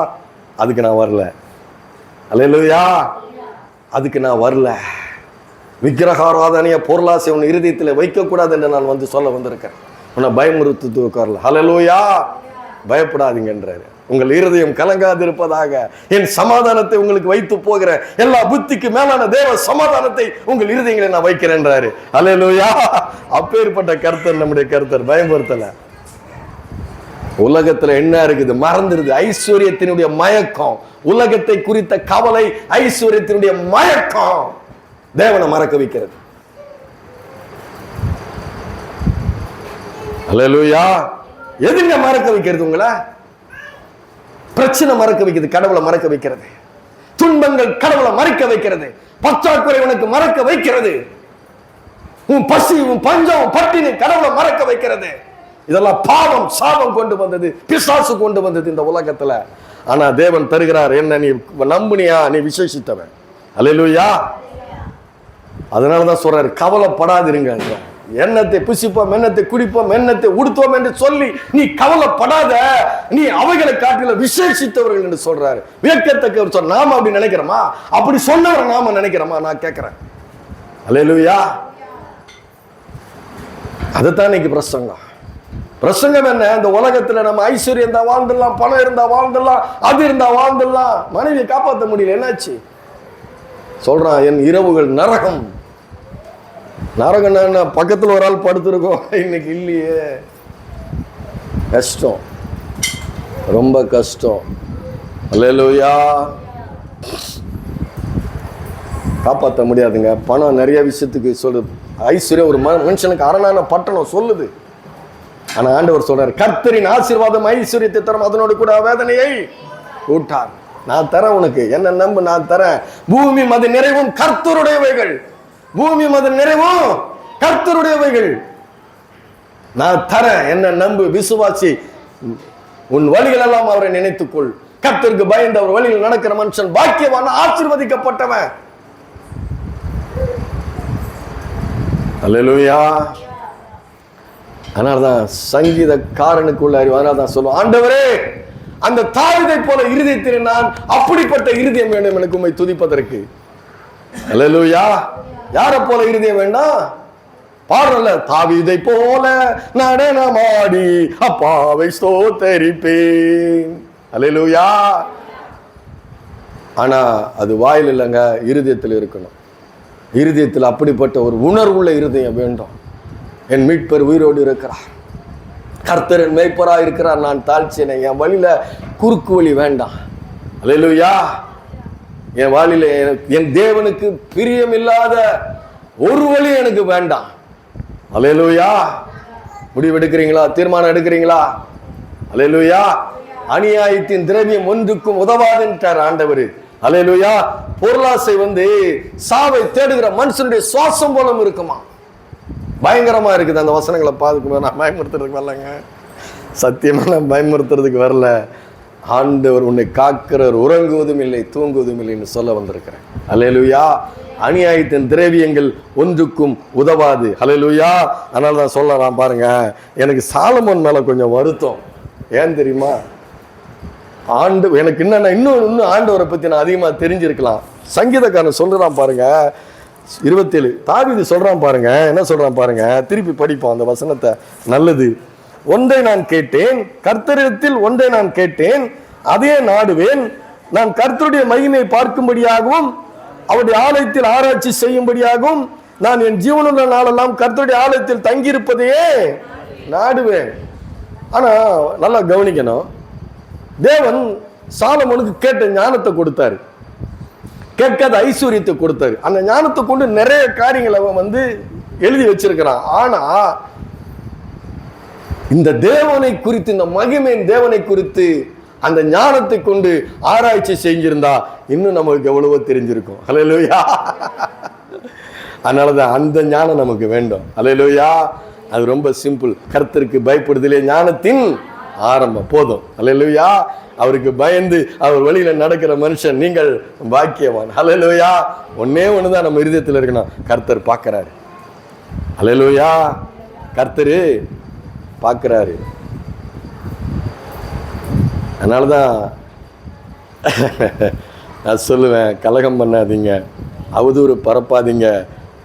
அதுக்கு நான் வரல. அல்லேலூயா. அதுக்கு நான் வரல. விக்கிரகாராதனைய பொருளாசை உன் இருதயத்தில் வைக்கக்கூடாது என்று நான் வந்து சொல்ல வந்திருக்கேன். உன்னை பயமுறுத்து உட்காரல. அல்லேலூயா. பயப்படாதீங்கன்றாரு. உங்கள் இருதயம் கலங்காது இருப்பதாக என் சமாதானத்தை உங்களுக்கு வைத்து போகிற எல்லா புத்திக்கு மேலான தேவ சமாதானத்தை உங்கள் இருதயங்களை நான் வைக்கிறேன்றாரு. அல்லேலூயா. அப்பேற்பட்ட கர்த்தர் நம்முடைய கர்த்தர். பயமுறுத்தல. உலகத்துல என்ன இருக்குது? மறந்துருது. ஐஸ்வர்யத்தினுடைய மயக்கம், உலகத்தை குறித்த கவலை, ஐஸ்வர்யத்தினுடைய மயக்கம் தேவனை மறக்க வைக்கிறது. அல்லேலூயா. எதுங்க மறக்க வைக்கிறது? உங்களை பிரச்சனை மறக்க வைக்கிறது, கடவுளை மறக்க வைக்கிறது. துன்பங்கள் கடவுளை மறக்க வைக்கிறது. பற்றாக்குறை உனக்கு மறக்க வைக்கிறது. உன் பசி, உன் பஞ்சம், பட்டினி கடவுளை மறக்க வைக்கிறது. இதெல்லாம் பாவம், சாபம் கொண்டு வந்தது, பிசாசு கொண்டு வந்தது இந்த உலகத்துல. ஆனா தேவன் தருகிறார். என்ன நீ நம்புனியா? நீ விசேஷித்தவன். அல்லேலூயா. அதனாலதான் சொல்றாரு, கவலைப்படாதிருங்க. எண்ணத்தை புசிப்போம், எண்ணத்தை குடிப்போம், எண்ணத்தை உடுத்துவோம் என்று சொல்லி நீ கவலைப்படாத, நீ அவைகளை காட்டில விசேஷித்தவர்கள் என்று சொல்றாரு. வியக்கத்தக்க சொல். நாம அப்படி நினைக்கிறோமா? அப்படி சொன்னவர் நாம நினைக்கிறோமா? நான் கேட்கிறேன். அல்லேலூயா. அதுதான் இன்னைக்கு பிரசங்கம். பிரசங்கம் என்ன? இந்த உலகத்துல நம்ம ஐஸ்வர்யம் இருந்தா வாழ்ந்துடலாம், பணம் இருந்தா வாழ்ந்துடலாம், அது இருந்தா வாழ்ந்துடலாம். மனைவியை காப்பாற்ற முடியல, என்னாச்சு சொல்றான்? என் இரவுகள் நரகம். நரகம் என்ன? பக்கத்துல ஒரு ஆள் படுத்திருக்கோம், இன்னைக்கு இல்லையே. கஷ்டம், ரொம்ப கஷ்டம். அல்லேலூயா. காப்பாற்ற முடியாதுங்க. பணம் நிறைய விஷயத்துக்கு சொல்லுது. ஐஸ்வர்யம் ஒரு மனுஷனுக்கு அரணான பட்டணம் சொல்லுது. ஆனா ஆண்டவர் சொல்றாரு, கர்த்தரின் ஆசீர்வாதம் ஐஸ்வர்யத்தை தரும், அதனோடு கூட வேதனையை கூட்டார். நான் தரேன் உனக்கு, என்ன நம்பு, நான் தரேன். பூமி மது நிறைவும் கர்த்தருடையவைகள். பூமி மது நிறைவும் கர்த்தருடையவைகள். நான் தரேன், என்ன நம்பு, விசுவாசி. உன் வழிகள் எல்லாம் அவரை நினைத்துக்கொள். கர்த்தருக்கு பயந்து அவர் வழியில் நடக்கிற மனுஷன் பாக்கியவான், ஆசீர்வதிக்கப்பட்டவன். அல்லேலூயா. அதனால்தான் சங்கீதக்காரனுக்குள்ள அறிவு. அதனால்தான் சொல்லுவோம், ஆண்டவரே அந்த தாவீதை போல இருதயத்தில் நான் அப்படிப்பட்ட இருதயம் வேண்டும் எனக்கு உம்மை துதிப்பதற்கு. அல்லேலூயா. யாரை போல இருதயம் வேண்டாம்? பாடல, தாவீதை போல நடனமாடி அப்பாவை ஸ்தோத்தரிப்பேன். அல்லேலூயா. ஆனா அது வாயில் இல்லைங்க, இருதயத்தில் இருக்கணும். இருதயத்தில் அப்படிப்பட்ட ஒரு உணர்வுள்ள இருதயம் வேண்டும். என் மீட்பர் உயிரோடு இருக்கிறார், கர்த்தர் என் மேய்ப்பராக இருக்கிறார், நான் தாழ்ச்சியனை, என் வழியில குறுக்கு வழி வேண்டாம். அல்லேலூயா. என் வழியில என் தேவனுக்கு பிரியம் இல்லாத ஒரு வழி எனக்கு வேண்டாம். அல்லேலூயா. முடிவு எடுக்கிறீங்களா? தீர்மானம் எடுக்கிறீங்களா? அல்லேலூயா. அநியாயத்தின் திரவியம் ஒன்றுக்கும் உதவாதுன்றார் ஆண்டவர். அல்லேலூயா. பொருளாசை சாவை தேடுகிற மனுஷனுடைய சுவாசம் போலும் இருக்குமா? பயங்கரமா இருக்குது. அந்த வசனங்களை பார்த்துக்கும் நான் பயமுறுத்துறதுக்கு வரலங்க, சத்தியமா நான் பயமுறுத்துறதுக்கு வரல. ஆண்டவர் உன்னை காக்கிறவர் உறங்குவதும் இல்லை தூங்குவதும் இல்லைன்னு சொல்ல வந்திருக்கிறேன். அல்லேலூயா. அநியாயத்தின் திரவியங்கள் ஒன்றுக்கும் உதவாது. அல்லேலூயா. அதனால தான் சொல்லலாம் பாருங்க, எனக்கு சாலமோன் மேல கொஞ்சம் வருத்தம். ஏன் தெரியுமா? எனக்கு இன்னும் ஆண்டவரை பத்தி நான் அதிகமா தெரிஞ்சிருக்கலாம். சங்கீதக்காரன் சொல்றான் பாருங்க, 27 தாவீது சொல்றான் பாருங்க, என்ன சொல்றான் பாருங்க, திருப்பி படிப்போம் அந்த வசனத்தை. நல்லது, ஒன்றை நான் கேட்டேன், கர்த்தரிடத்தில் ஒன்றை நான் கேட்டேன், அதே நாடுவேன். நான் கர்த்தருடைய மகிமையை பார்க்கும்படியாகவும் அவருடைய ஆலயத்தில் ஆராய்ச்சி செய்யும்படியாகவும் நான் என் ஜீவனுள்ள நாளெல்லாம் கர்த்தருடைய ஆலயத்தில் தங்கியிருப்பதையே நாடுவேன். ஆனா நல்லா கவனிக்கணும், தேவன் சாலமோனுக்கு கேட்ட ஞானத்தை கொடுத்தாரு, கேட்காத ஐஸ்வர்யத்தை கொடுத்தாரு. அந்த ஞானத்தை கொண்டு நிறைய காரியங்களை அவன் எழுதி வச்சிருக்கிறான். ஆனா இந்த தேவனை குறித்து, இந்த மகிமையின் தேவனை குறித்து அந்த ஞானத்தை கொண்டு ஆராய்ச்சி செஞ்சிருந்தா இன்னும் நமக்கு எவ்வளவோ தெரிஞ்சிருக்கும். அல்லேலூயா. அதனாலதான் அந்த ஞானம் நமக்கு வேண்டும். அல்லேலூயா. அது ரொம்ப சிம்பிள். கர்த்தருக்கு பயப்படுதலே ஞானத்தின் ஆரம்பம். போதும். அல்லேலூயா. அவருக்கு பயந்து அவர் வழியில நடக்கிற மனுஷன் நீங்கள் பாக்கியவான். அல்லேலூயா. ஒன்னே ஒண்ணுதான் நம்ம இருதயத்தில் இருக்கணும், கர்த்தர் பார்க்கிறாரு. அல்லேலூயா. கர்த்தரு பார்க்கிறாரு. அதனாலதான் நான் சொல்லுவேன், கலகம் பண்ணாதீங்க, அவதூறு பரப்பாதீங்க,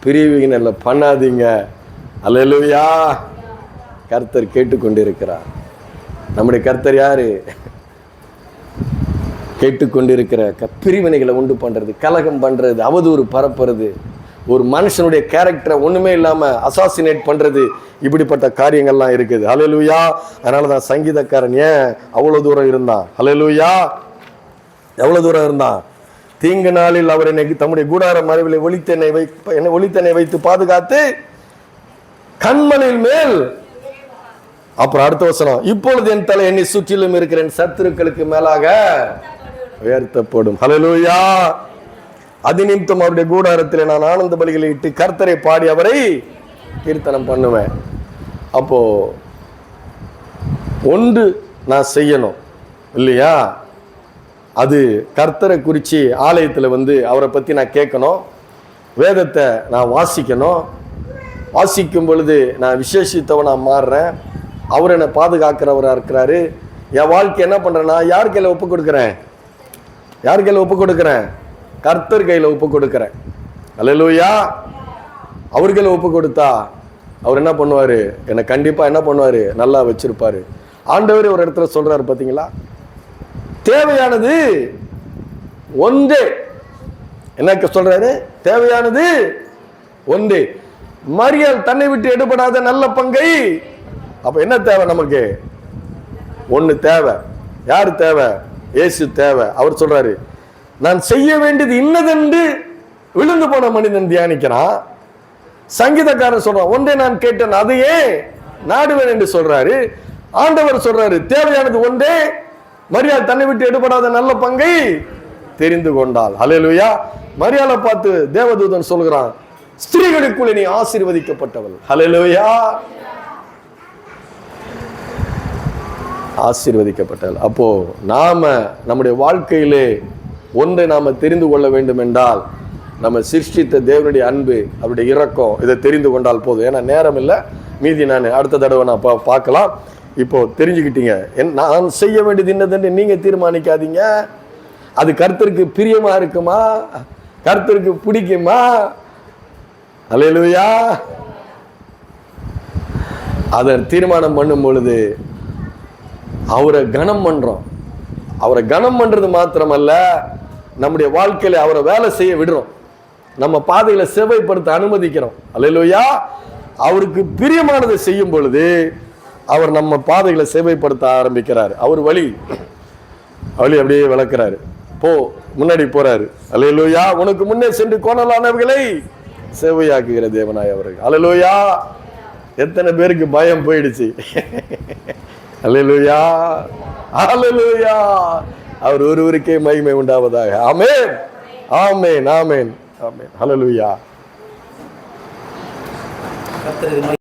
பிரிவினை பண்ணாதீங்க. அல்லேலூயா. கர்த்தர் கேட்டுக்கொண்டிருக்கிறார். நம்முடைய கர்த்தர் யாரு? கேட்டுக்கொண்டிருக்கிற. பிரிவினைகளை உண்டு பண்றது, கலகம் பண்றது, அவதூறு பரப்புறது, ஒரு மனுஷனுடைய கேரக்டரை ஒண்ணுமே இல்லாம அசாசினேட் பண்றது, இப்படிப்பட்ட காரியங்கள்லாம் இருக்குது. அல்லேலூயா. அதனாலதான் சங்கீதக்காரன் ஏன் அவ்வளவு தூரம் இருந்தான்? அல்லேலூயா. எவ்வளவு தூரம் இருந்தான்? தீங்கு நாளில் அவர் என்னை தம்முடைய கூடார மறைவிலே ஒளித்தென்னை வைத்து பாதுகாத்து கண்மணில் மேல் அப்புறம் அடுத்த வசனம், இப்பொழுது என் தலை என்னை சுற்றிலும் இருக்கிற என் சத்துருக்களுக்கு மேலாக உயர்த்தப்படும். ஹல்லேலூயா. அது நிமித்தம் அவருடைய கூடாரத்தில் நான் ஆனந்த பலிகளை இட்டு கர்த்தரை பாடி அவரை கீர்த்தனம் பண்ணுவேன். அப்போ ஒன்று நான் செய்யணும் இல்லையா, அது கர்த்தரை குறித்து ஆலயத்தில் வந்து அவரை பற்றி நான் கேட்கணும், வேதத்தை நான் வாசிக்கணும், வாசிக்கும் பொழுது நான் விசேஷித்தவனாக மாறுறேன், அவர் என்னை பாதுகாக்கிறவராக இருக்கிறாரு. என் வாழ்க்கை என்ன பண்ணுறேன்னா யார் கையில் ஒப்பு கொடுக்குறேன், யார் கையில் ஒப்பு கொடுக்குறேன், கர்த்தர் கையில் ஒப்பு கொடுக்குறேன். அல்லேலூயா. அவர் கையில் ஒப்பு கொடுத்தா அவர் என்ன பண்ணுவார், என்னை கண்டிப்பாக என்ன பண்ணுவார், நல்லா வச்சிருப்பார். ஆண்டவர் ஒரு இடத்துல சொல்கிறார் பார்த்தீங்களா, தேவையானது ஒன்றே. என்ன சொல்றாரு, தேவையானது ஒன்றே, மரியாள் தன்னை விட்டு எடுபடாத நல்ல பங்கை. அப்ப என்ன தேவை நமக்கு, ஒன்று தேவை. யார் தேவை, இயேசு தேவை. அவர் சொல்றாரு, நான் செய்ய வேண்டியது இன்னதென்று விழுந்து போன மனிதன் தியானிக்கிறான். சங்கீதக்காரன் சொல்றான், ஒன்றே நான் கேட்டேன் அதையே நாடுவேன் என்று சொல்றாரு. ஆண்டவர் சொல்றாரு, தேவையானது ஒன்றே, மரியாள் தன்னை விட்டு எடுபடாத நல்ல பங்கை தெரிந்து கொண்டாள். ஹல்லேலூயா. மரியாளை பார்த்து தேவதூதன் சொல்கிறான், ஸ்திரீகளுக்குள்ளே நீ ஆசீர்வதிக்கப்பட்டவள். ஹல்லேலூயா. ஆசீர்வதிக்கப்பட்டவள். அப்போ நாம நம்முடைய வாழ்க்கையிலே ஒன்றை நாம தெரிந்து கொள்ள வேண்டும் என்றால், நம்ம சிருஷ்டித்த தேவனுடைய அன்பு, அவருடைய இரக்கம், இதை தெரிந்து கொண்டால் போதும். ஏன்னா நேரம் இல்லை, மீதி நான் அடுத்த தடவை நான் பார்க்கலாம். இப்போ தெரிஞ்சுக்கிட்டீங்க. நான் செய்ய வேண்டியது என்னதுன்னு நீங்க தீர்மானிக்காதீங்க. அது கர்த்தருக்கு பிரியமா இருக்குமா, கர்த்தருக்கு பிடிக்குமா? அல்லேலூயா. அதை தீர்மானம் பண்ணும் பொழுது அவரை கனம் பண்றோம். அவரை கனம் பண்றது மாத்திரமல்ல, நம்முடைய வாழ்க்கையில அவரை வேலை செய்ய விடுறோம், நம்ம பாதைகளை செவ்வாய்ப்படுத்த அனுமதிக்கிறோம். அல்லேலூயா. அவருக்கு பிரியமானதை செய்யும் பொழுது அவர் நம்ம பாதைகளை சேவைப்படுத்த ஆரம்பிக்கிறார். அவர் வழி அப்படியே விளக்குறாரு. போ, முன்னாடி போறாரு. அல்லேலூயா. உனக்கு முன்னே சென்று கோணலானவர்களை சேவையாக்குகிற தேவனாய் அவர்கள். அல்லேலூயா. எத்தனை பேருக்கு பயம் போயிடுச்சு. அல்லேலூயா. அல்லேலூயா. அவர் ஒருவருக்கே மகிமை உண்டாவதாக. ஆமென், ஆமென், ஆமென், ஆமென். அல்லேலூயா.